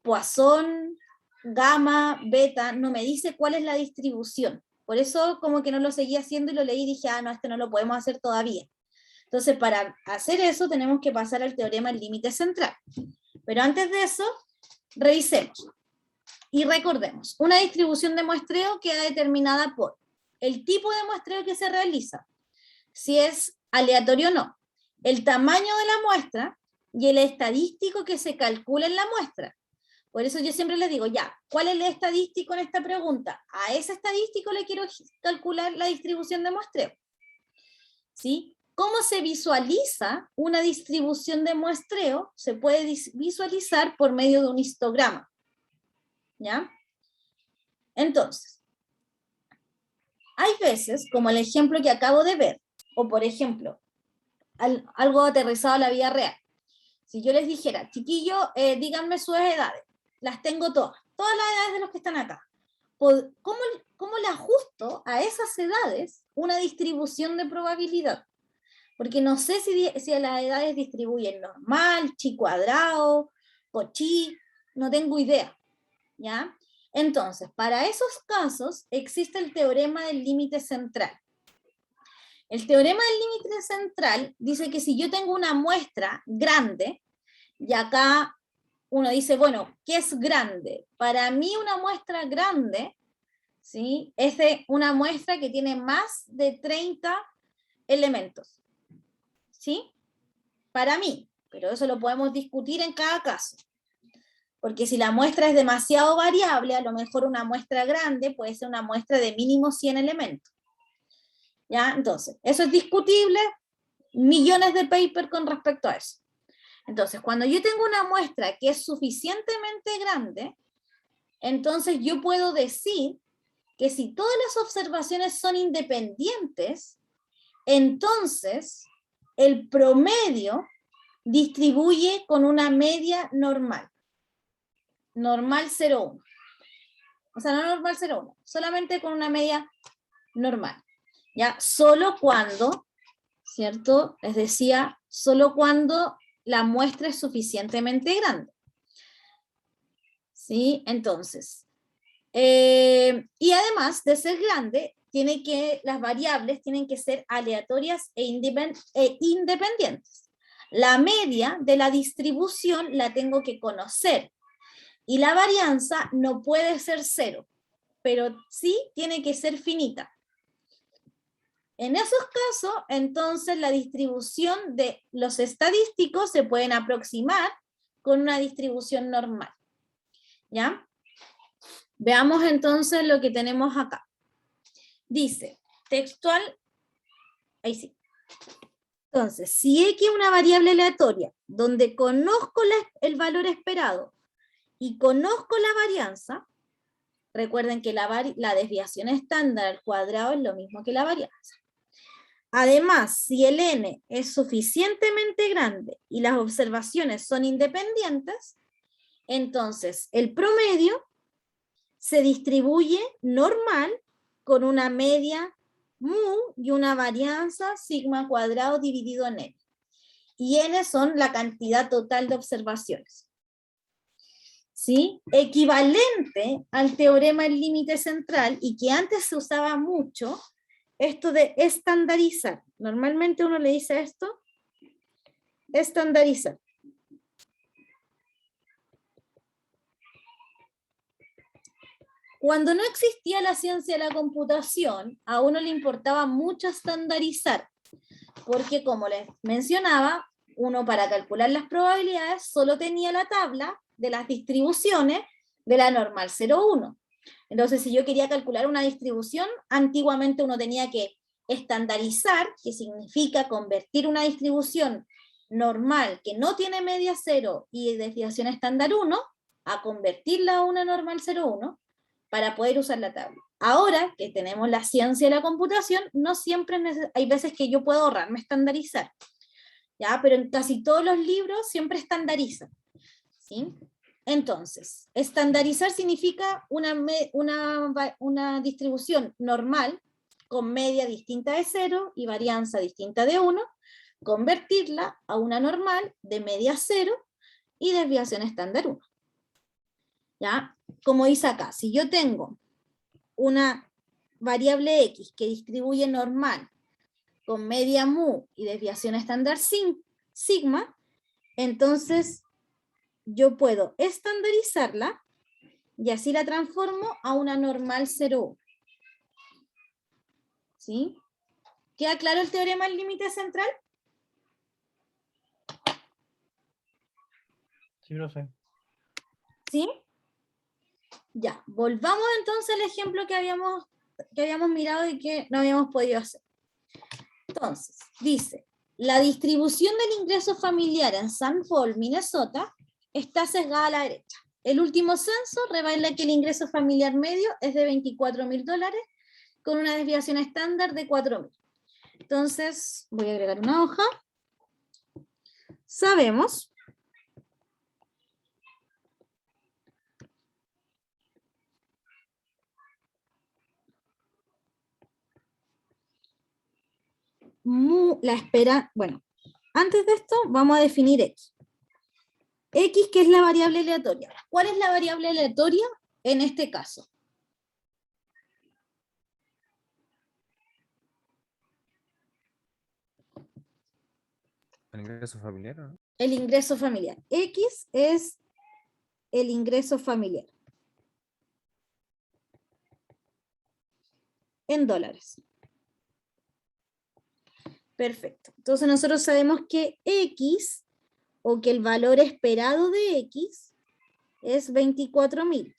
Poisson, gamma, beta, no me dice cuál es la distribución. Por eso como que no lo seguí haciendo y lo leí y dije, no, no lo podemos hacer todavía. Entonces para hacer eso tenemos que pasar al teorema del límite central. Pero antes de eso, revisemos y recordemos. Una distribución de muestreo queda determinada por el tipo de muestreo que se realiza, si es aleatorio o no, el tamaño de la muestra y el estadístico que se calcula en la muestra. Por eso yo siempre les digo, ya, ¿cuál es el estadístico en esta pregunta? A ese estadístico le quiero calcular la distribución de muestreo. ¿Sí? ¿Cómo se visualiza una distribución de muestreo? Se puede visualizar por medio de un histograma. ¿Ya? Entonces, hay veces, como el ejemplo que acabo de ver, o por ejemplo, algo aterrizado a la vida real. Si yo les dijera, chiquillos, díganme sus edades, las tengo todas las edades de los que están acá. ¿Cómo le ajusto a esas edades una distribución de probabilidad? Porque no sé si a las edades distribuyen normal, chi cuadrado, cochi, no tengo idea, ¿ya? Entonces, para esos casos existe el teorema del límite central. El teorema del límite central dice que si yo tengo una muestra grande, y acá uno dice, bueno, ¿qué es grande? Para mí una muestra grande, ¿sí?, es una muestra que tiene más de 30 elementos. ¿Sí? Para mí, pero eso lo podemos discutir en cada caso. Porque si la muestra es demasiado variable, a lo mejor una muestra grande puede ser una muestra de mínimo 100 elementos. ¿Ya? Entonces, eso es discutible, millones de papers con respecto a eso. Entonces, cuando yo tengo una muestra que es suficientemente grande, entonces yo puedo decir que si todas las observaciones son independientes, entonces el promedio distribuye con una media normal. Normal 0,1. O sea, no normal 0,1, solamente con una media normal. ¿Ya? Solo cuando, ¿cierto? Les decía, solo cuando la muestra es suficientemente grande. ¿Sí? Entonces, y además de ser grande, las variables tienen que ser aleatorias e independientes. La media de la distribución la tengo que conocer. Y la varianza no puede ser 0, pero sí tiene que ser finita. En esos casos, entonces la distribución de los estadísticos se pueden aproximar con una distribución normal. ¿Ya? Veamos entonces lo que tenemos acá. Dice, textual, ahí sí. Entonces, si X es una variable aleatoria, donde conozco el valor esperado y conozco la varianza, recuerden que la desviación estándar al cuadrado es lo mismo que la varianza. Además, si el n es suficientemente grande y las observaciones son independientes, entonces el promedio se distribuye normal con una media mu y una varianza sigma cuadrado dividido en n. Y n son la cantidad total de observaciones. ¿Sí? Equivalente al teorema del límite central, y que antes se usaba mucho, esto de estandarizar. Normalmente uno le dice esto, estandarizar. Cuando no existía la ciencia de la computación, a uno le importaba mucho estandarizar, porque como les mencionaba, uno para calcular las probabilidades solo tenía la tabla de las distribuciones de la normal 0,1. Entonces, si yo quería calcular una distribución, antiguamente uno tenía que estandarizar, que significa convertir una distribución normal que no tiene media 0 y desviación estándar 1, a convertirla a una normal 0,1, para poder usar la tabla. Ahora que tenemos la ciencia de la computación, no siempre hay veces que yo puedo ahorrarme estandarizar, ¿ya? Pero en casi todos los libros siempre estandarizan, ¿sí? Entonces, estandarizar significa una distribución normal con media distinta de 0 y varianza distinta de 1, convertirla a una normal de media 0 y desviación estándar 1. ¿Ya? Como dice acá, si yo tengo una variable x que distribuye normal con media mu y desviación estándar sigma, entonces yo puedo estandarizarla y así la transformo a una normal 0,1. ¿Sí? ¿Queda claro el teorema del límite central? Sí, profe. ¿Sí? Ya, volvamos entonces al ejemplo que habíamos mirado y que no habíamos podido hacer. Entonces, dice, la distribución del ingreso familiar en St. Paul, Minnesota, está sesgada a la derecha. El último censo revela que el ingreso familiar medio es de $24,000 con una desviación estándar de 4,000. Entonces, voy a agregar una hoja. Sabemos bueno, antes de esto vamos a definir X. X, que es la variable aleatoria. ¿Cuál es la variable aleatoria en este caso? El ingreso familiar, ¿no? El ingreso familiar. X es el ingreso familiar. En dólares. Perfecto. Entonces nosotros sabemos que X, o que el valor esperado de X, es 24,000.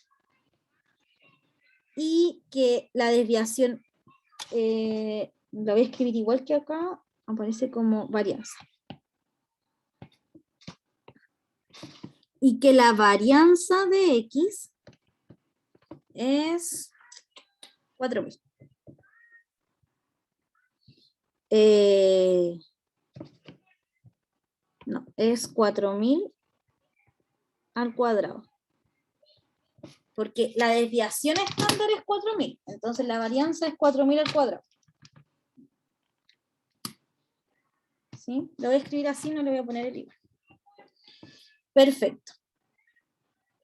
Y que la desviación, la voy a escribir igual que acá, aparece como varianza. Y que la varianza de X es 4,000. No, es 4,000 al cuadrado. Porque la desviación estándar es 4,000. Entonces la varianza es 4,000 al cuadrado. ¿Sí? Lo voy a escribir así, no le voy a poner el igual. Perfecto.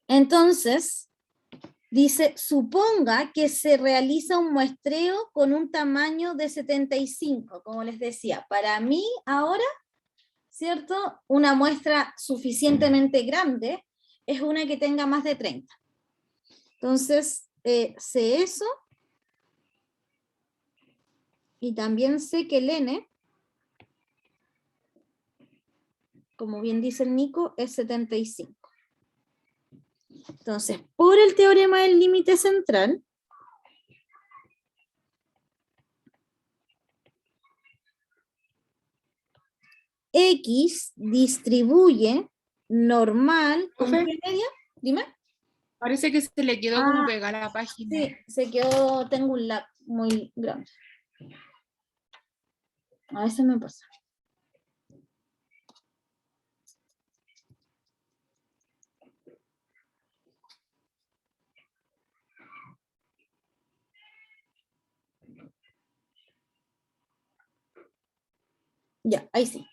Entonces, dice, suponga que se realiza un muestreo con un tamaño de 75, como les decía. Para mí, ahora, ¿cierto? Una muestra suficientemente grande es una que tenga más de 30. Entonces, sé eso. Y también sé que el n, como bien dice el Nico, es 75. Entonces, por el teorema del límite central, X distribuye normal con ¿Profe? qué media. Dime. Parece que se le quedó como pegada la página. Sí, se quedó, tengo un lag muy grande. A veces me pasa. Ya, ahí sí.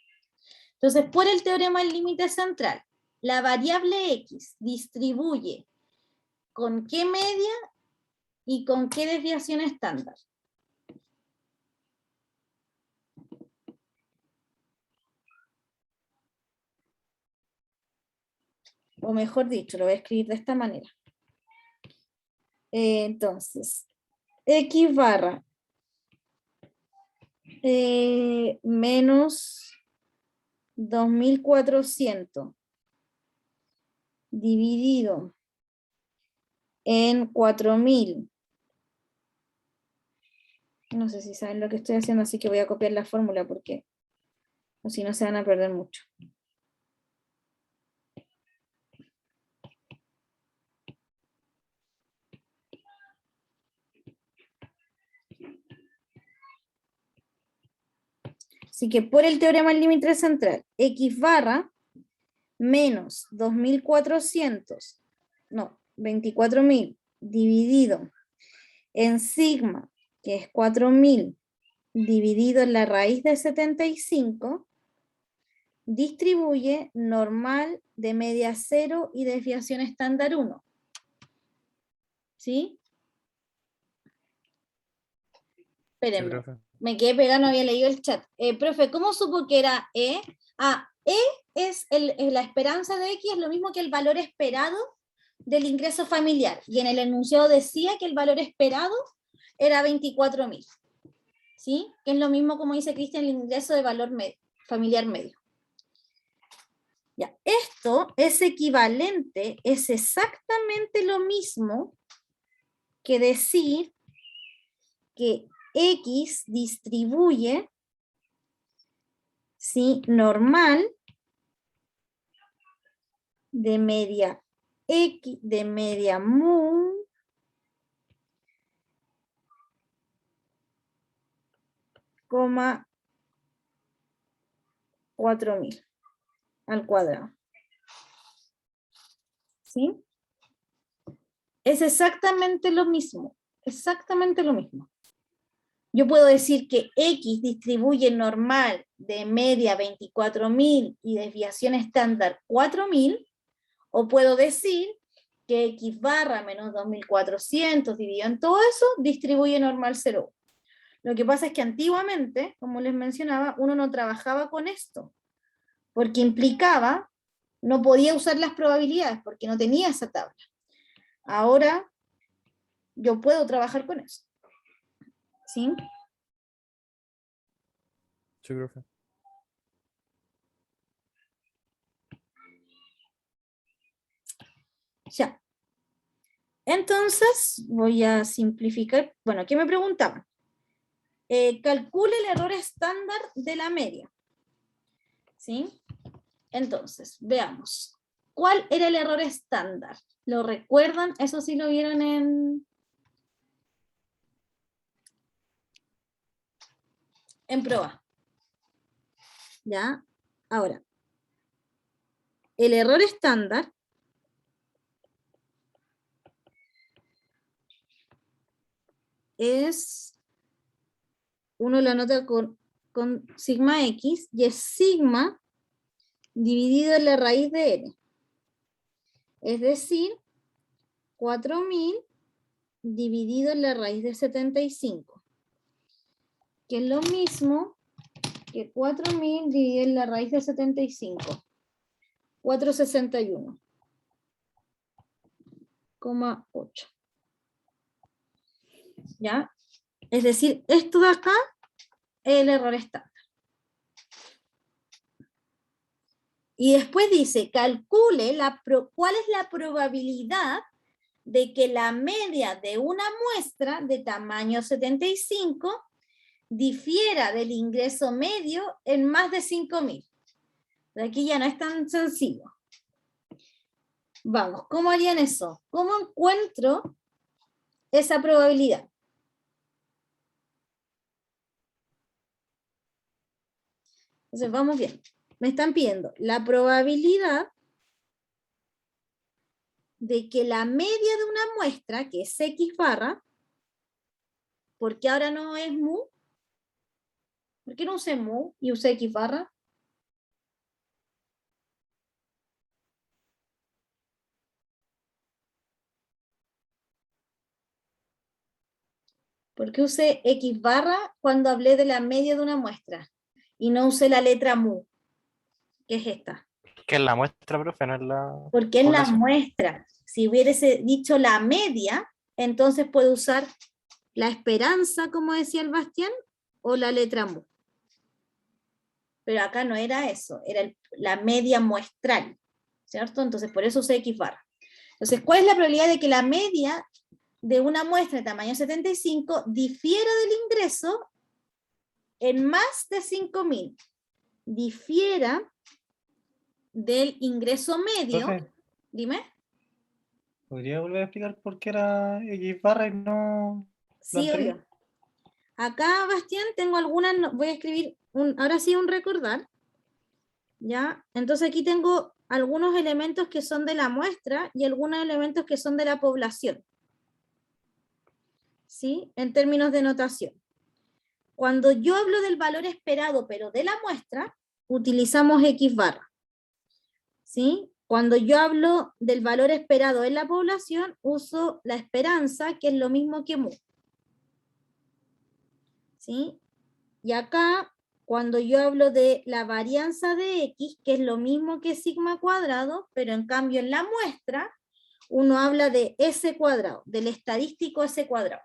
Entonces, por el teorema del límite central, la variable X distribuye con qué media y con qué desviación estándar. O mejor dicho, lo voy a escribir de esta manera. Entonces, X barra menos 2.400 dividido en 4,000. No sé si saben lo que estoy haciendo, así que voy a copiar la fórmula porque o si no se van a perder mucho. Así que por el teorema del límite central, X barra menos 2400, no, 24.000 dividido en sigma, que es 4.000 dividido en la raíz de 75, distribuye normal de media 0 y desviación estándar 1. ¿Sí? Espérenme, profe. me quedé pegada, no había leído el chat. Profe, ¿cómo supo que era E? E es la esperanza de X, es lo mismo que el valor esperado del ingreso familiar. Y en el enunciado decía que el valor esperado era 24.000. ¿Sí? Que es lo mismo como dice Cristian, el ingreso de valor familiar medio. Ya, esto es equivalente, es exactamente lo mismo que decir que X distribuye, ¿sí?, normal de media X, de media mu, coma 4.000 al cuadrado. ¿Sí? Es exactamente lo mismo, exactamente lo mismo. Yo puedo decir que X distribuye normal de media 24.000 y desviación estándar 4.000, o puedo decir que X barra menos 2.400 dividido en todo eso, distribuye normal 0. Lo que pasa es que antiguamente, como les mencionaba, uno no trabajaba con esto, porque implicaba, no podía usar las probabilidades, porque no tenía esa tabla. Ahora, yo puedo trabajar con eso. ¿Sí? Sí, profe. Ya. Entonces, voy a simplificar. Bueno, ¿qué me preguntaban? Calcule el error estándar de la media. ¿Sí? Entonces, veamos. ¿Cuál era el error estándar? ¿Lo recuerdan? Eso sí lo vieron en prueba. ¿Ya? Ahora, el error estándar es, uno lo anota con sigma x, y es sigma dividido en la raíz de n. Es decir, 4.000 dividido en la raíz de 75. Que es lo mismo que 4.000 dividido en la raíz de 75. 461,8. ¿Ya? Es decir, esto de acá es el error estándar. Y después dice, calcule cuál es la probabilidad de que la media de una muestra de tamaño 75 difiera del ingreso medio en más de 5.000. Aquí ya no es tan sencillo. Vamos, ¿cómo harían eso? ¿Cómo encuentro esa probabilidad? Entonces, vamos bien. Me están pidiendo la probabilidad de que la media de una muestra, que es X barra, porque ahora no es mu, ¿por qué no usé mu y usé X barra? ¿Por qué usé X barra cuando hablé de la media de una muestra? Y no usé la letra mu, que es esta. Que es la muestra, profe, no es la Porque es la población. muestra. Si hubiese dicho la media, entonces puedo usar la esperanza, como decía el Bastián, o la letra mu. Pero acá no era eso, era la media muestral, ¿cierto? Entonces por eso usé X barra. Entonces, ¿cuál es la probabilidad de que la media de una muestra de tamaño 75 difiera del ingreso en más de 5.000? Difiera del ingreso medio. Profe, Dime. ¿podría volver a explicar por qué era X barra y no lo Sí, anterior? obvio. Acá, Bastián, tengo algunas, voy a escribir, ahora sí un recordar, ¿ya? Entonces aquí tengo algunos elementos que son de la muestra y algunos elementos que son de la población, ¿sí? En términos de notación. Cuando yo hablo del valor esperado, pero de la muestra, utilizamos X barra, ¿sí? Cuando yo hablo del valor esperado en la población, uso la esperanza, que es lo mismo que mu, ¿sí? Y acá, cuando yo hablo de la varianza de X, que es lo mismo que sigma cuadrado, pero en cambio en la muestra, uno habla de S cuadrado, del estadístico S cuadrado.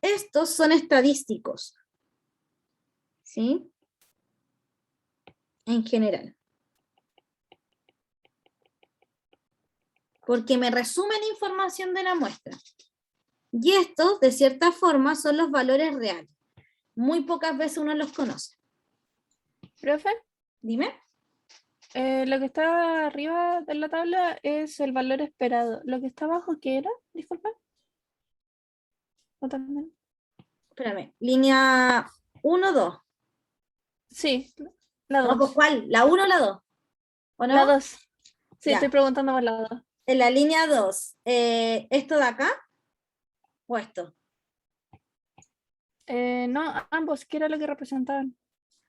Estos son estadísticos, ¿sí? En general. Porque me resumen información de la muestra. Y estos, de cierta forma, son los valores reales. Muy pocas veces uno los conoce. ¿Profe? Dime. Lo que está arriba de la tabla es el valor esperado. ¿Lo que está abajo qué era? Disculpa. ¿O también? Espérame. Línea 1, 2. Sí, la No, 2. pues, ¿cuál? ¿La 1 o la 2? ¿O no? La 2. Sí, Ya. estoy preguntando por la 2. En la línea 2, ¿esto de acá? ¿O esto? No, ambos, ¿qué era lo que representaban?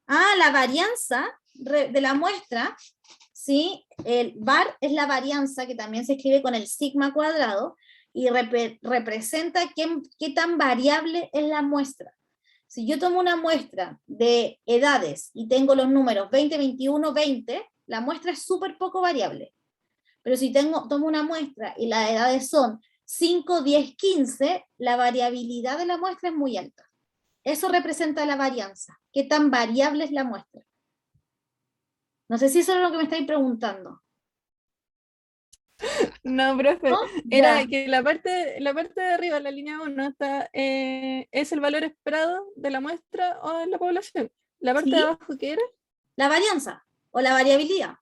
Ah, la varianza de la muestra, ¿sí? El var es la varianza, que también se escribe con el sigma cuadrado, y representa qué tan variable es la muestra. Si yo tomo una muestra de edades y tengo los números 20, 21, 20, la muestra es súper poco variable. Pero si tomo una muestra y las edades son 5, 10, 15, la variabilidad de la muestra es muy alta. Eso representa la varianza. ¿Qué tan variable es la muestra? No sé si eso es lo que me estáis preguntando. No, profe, ¿No? era Ya. que la parte de arriba, la línea 1, está, es el valor esperado de la muestra o de la población. La parte ¿Sí? de abajo, ¿qué era? La varianza o la variabilidad.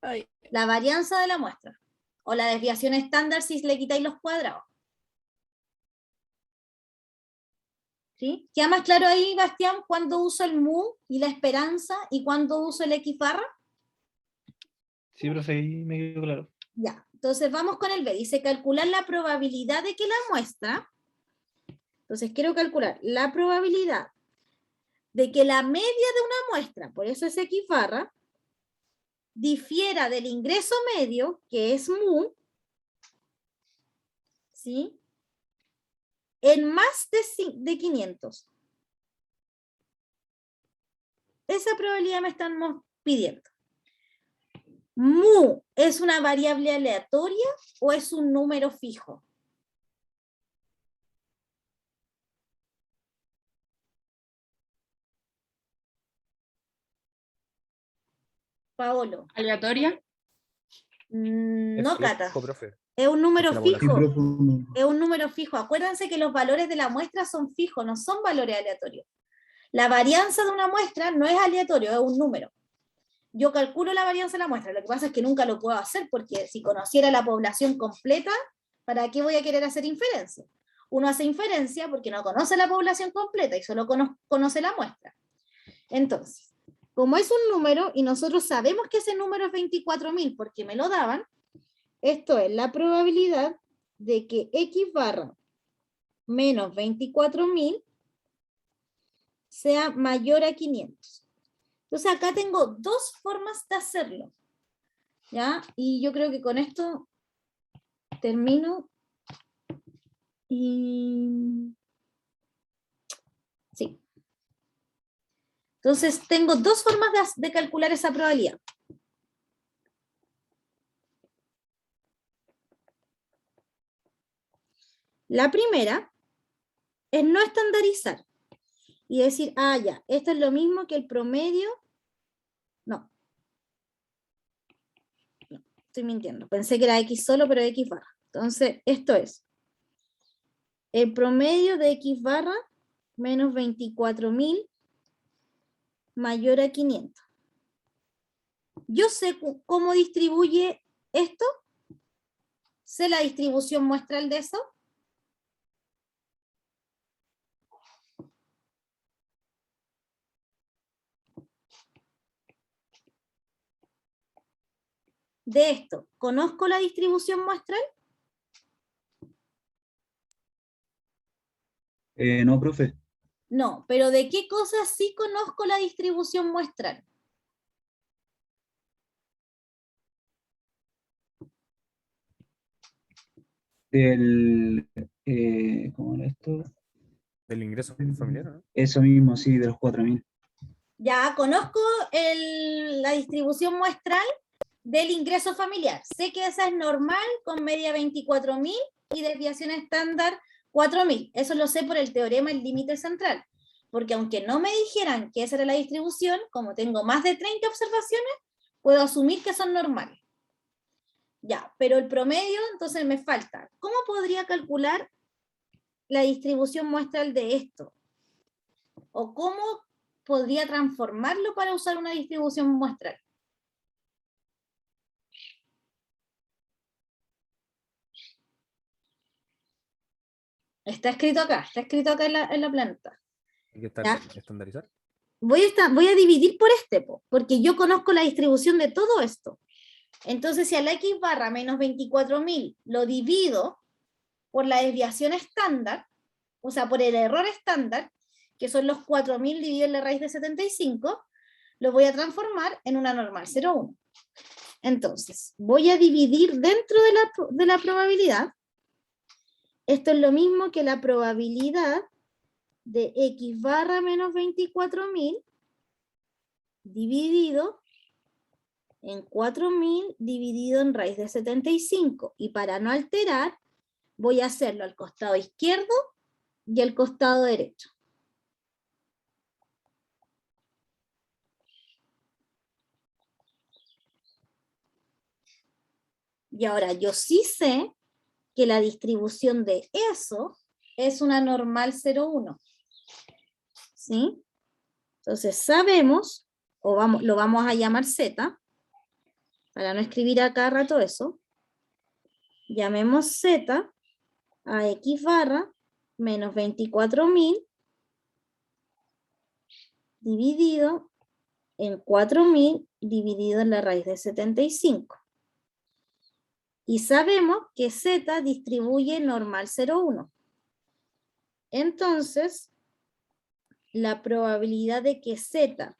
Ay. La varianza de la muestra. O la desviación estándar si le quitáis los cuadrados. ¿Sí? ¿Queda más claro ahí, Bastián, cuándo uso el mu y la esperanza y cuándo uso el X barra? Sí, profe, ahí me quedó claro. Ya, entonces vamos con el B. Dice calcular la probabilidad de que la muestra. Entonces quiero calcular la probabilidad de que la media de una muestra, por eso es X barra, difiera del ingreso medio, que es mu, ¿sí? En más de 500. Esa probabilidad me están pidiendo. ¿Mu es una variable aleatoria o es un número fijo? Paolo. ¿Aleatoria? No, Cata. Profe. Es un número Es fijo. Sí, Es un número fijo. Acuérdense que los valores de la muestra son fijos, no son valores aleatorios. La varianza de una muestra no es aleatorio, es un número. Yo calculo la varianza de la muestra, lo que pasa es que nunca lo puedo hacer porque si conociera la población completa, ¿para qué voy a querer hacer inferencia? Uno hace inferencia porque no conoce la población completa y solo conoce la muestra. Entonces, como es un número y nosotros sabemos que ese número es 24.000 porque me lo daban, esto es la probabilidad de que X barra menos 24.000 sea mayor a 500. Entonces acá tengo dos formas de hacerlo, ¿ya? Y yo creo que con esto termino. Y sí. Entonces tengo dos formas de calcular esa probabilidad. La primera es no estandarizar y decir, ah, ya, esto es lo mismo que el promedio. No, estoy mintiendo. Pensé que era X solo, pero X barra. Entonces, esto es el promedio de X barra menos 24.000 mayor a 500. Yo sé cómo distribuye esto. Sé la distribución muestral de eso. de esto, ¿conozco la distribución muestral? No, profe. No, pero ¿de qué cosas sí conozco la distribución muestral? ¿Cómo era esto? Del ingreso familiar, ¿no? Eso mismo, sí, de los 4.000. Ya conozco la distribución muestral del ingreso familiar. Sé que esa es normal, con media 24.000 y desviación estándar 4.000. Eso lo sé por el teorema del límite central. Porque aunque no me dijeran que esa era la distribución, como tengo más de 30 observaciones, puedo asumir que son normales. Ya, pero el promedio, entonces me falta. ¿Cómo podría calcular la distribución muestral de esto? ¿O cómo podría transformarlo para usar una distribución muestral? Está escrito acá en la planta. Hay que ¿Ya? estandarizar. Voy a dividir por porque yo conozco la distribución de todo esto. Entonces, si a la X barra menos 24.000 lo divido por la desviación estándar, o sea, por el error estándar, que son los 4.000 dividido en la raíz de 75, lo voy a transformar en una normal 0,1. Entonces, voy a dividir dentro de la probabilidad. Esto es lo mismo que la probabilidad de X barra menos 24.000 dividido en 4.000 dividido en raíz de 75. Y para no alterar, voy a hacerlo al costado izquierdo y al costado derecho. Y ahora yo sí sé que la distribución de eso es una normal 0,1. ¿Sí? Entonces sabemos, lo vamos a llamar Z, para no escribir a cada rato eso. Llamemos Z a X barra menos 24.000 dividido en 4.000 dividido en la raíz de 75. Y sabemos que Z distribuye normal 0,1. Entonces, la probabilidad de que Z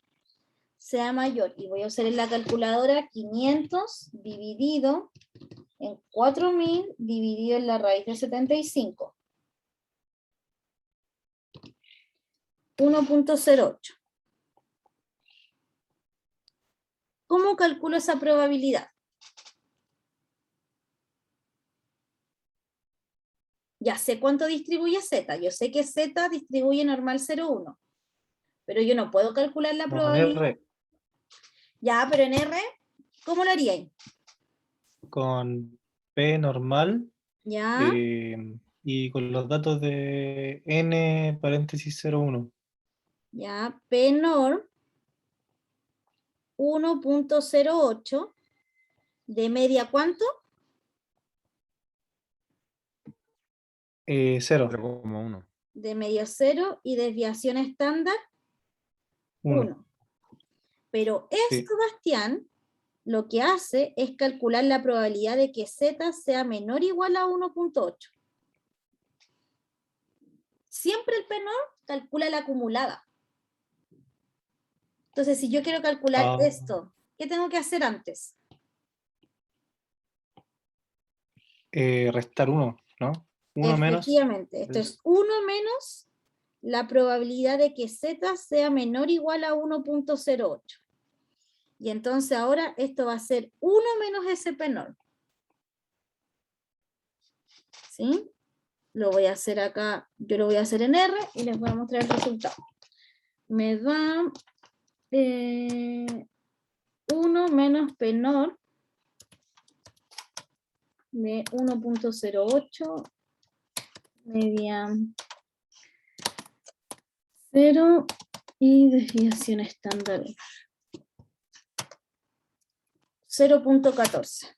sea mayor, y voy a usar en la calculadora 500 dividido en 4.000 dividido en la raíz de 75. 1.08. ¿Cómo calculo esa probabilidad? Ya sé cuánto distribuye Z. Yo sé que Z distribuye normal 0,1. Pero yo no puedo calcular la probabilidad. R. Ya, pero en R, ¿cómo lo haría ahí? Con P normal Ya, y con los datos de N paréntesis 01. ya, P norm 1.08 de media, ¿cuánto? 0. 0,1. De media 0 y desviación estándar 1. Pero Sí. esto, Bastián, lo que hace es calcular la probabilidad de que Z sea menor o igual a 1.8. Siempre el P norm calcula la acumulada. Entonces, si yo quiero calcular esto, ¿qué tengo que hacer antes? Restar 1, ¿no? 1 menos. Efectivamente, esto es 1 menos la probabilidad de que Z sea menor o igual a 1.08. Y entonces ahora esto va a ser 1 menos ese P norm. ¿Sí? Lo voy a hacer acá, yo lo voy a hacer en R y les voy a mostrar el resultado. Me da 1 menos P norm de 1.08 media 0 y desviación estándar 0.14.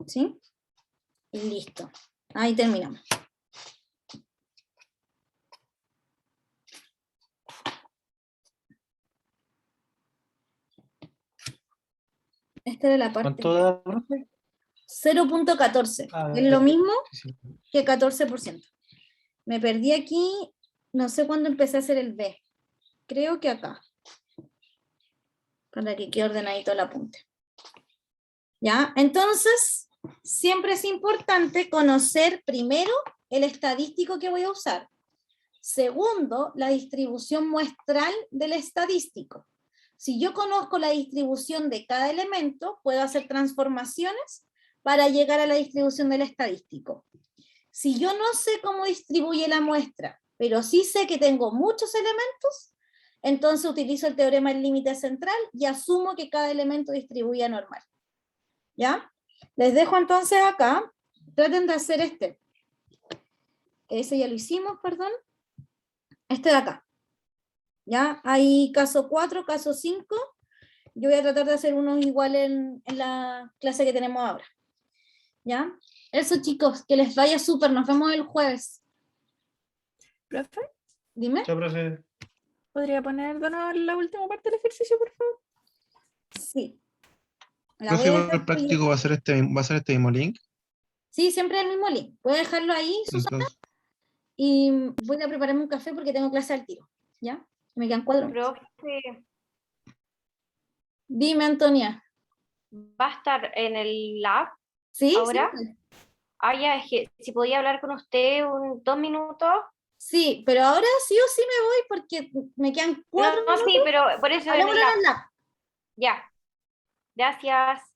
¿Sí? Y listo. Ahí terminamos. Esta era la parte. ¿Cuánto da, profe? 0.14. Ah, Es lo mismo sí, sí. que 14%. Me perdí aquí, no sé cuándo empecé a hacer el B. Creo que acá. Para que quede ordenadito el apunte. ¿Ya? Entonces, siempre es importante conocer primero el estadístico que voy a usar. Segundo, la distribución muestral del estadístico. Si yo conozco la distribución de cada elemento, puedo hacer transformaciones para llegar a la distribución del estadístico. Si yo no sé cómo distribuye la muestra, pero sí sé que tengo muchos elementos, entonces utilizo el teorema del límite central y asumo que cada elemento distribuye normal. ¿Ya? Les dejo entonces acá, traten de hacer este. Ese ya lo hicimos, perdón. Este de acá. ¿Ya? Hay caso 4, caso 5. Yo voy a tratar de hacer unos iguales en la clase que tenemos ahora. ¿Ya? Eso, chicos, que les vaya súper. Nos vemos el jueves. ¿Profe? Dime. Chao, profe. ¿Podría poner de nuevo la última parte del ejercicio, por favor? Sí. La Profe, voy a ¿por dejar el práctico va a ser este mismo link? Sí, siempre el mismo link. Voy a dejarlo ahí, Susana, Entonces, y voy a prepararme un café porque tengo clase al tiro. ¿Ya? Me quedan 4 minutos. Profe, Dime, Antonia. ¿va a estar en el lab ¿Sí? ahora? Sí. Ah, ya, es que si podía hablar con usted 2 minutos. Sí, pero ahora sí o sí me voy porque me quedan 4 No, minutos. sí, pero por eso en Hablamos el en lab. el lab. Ya. Gracias.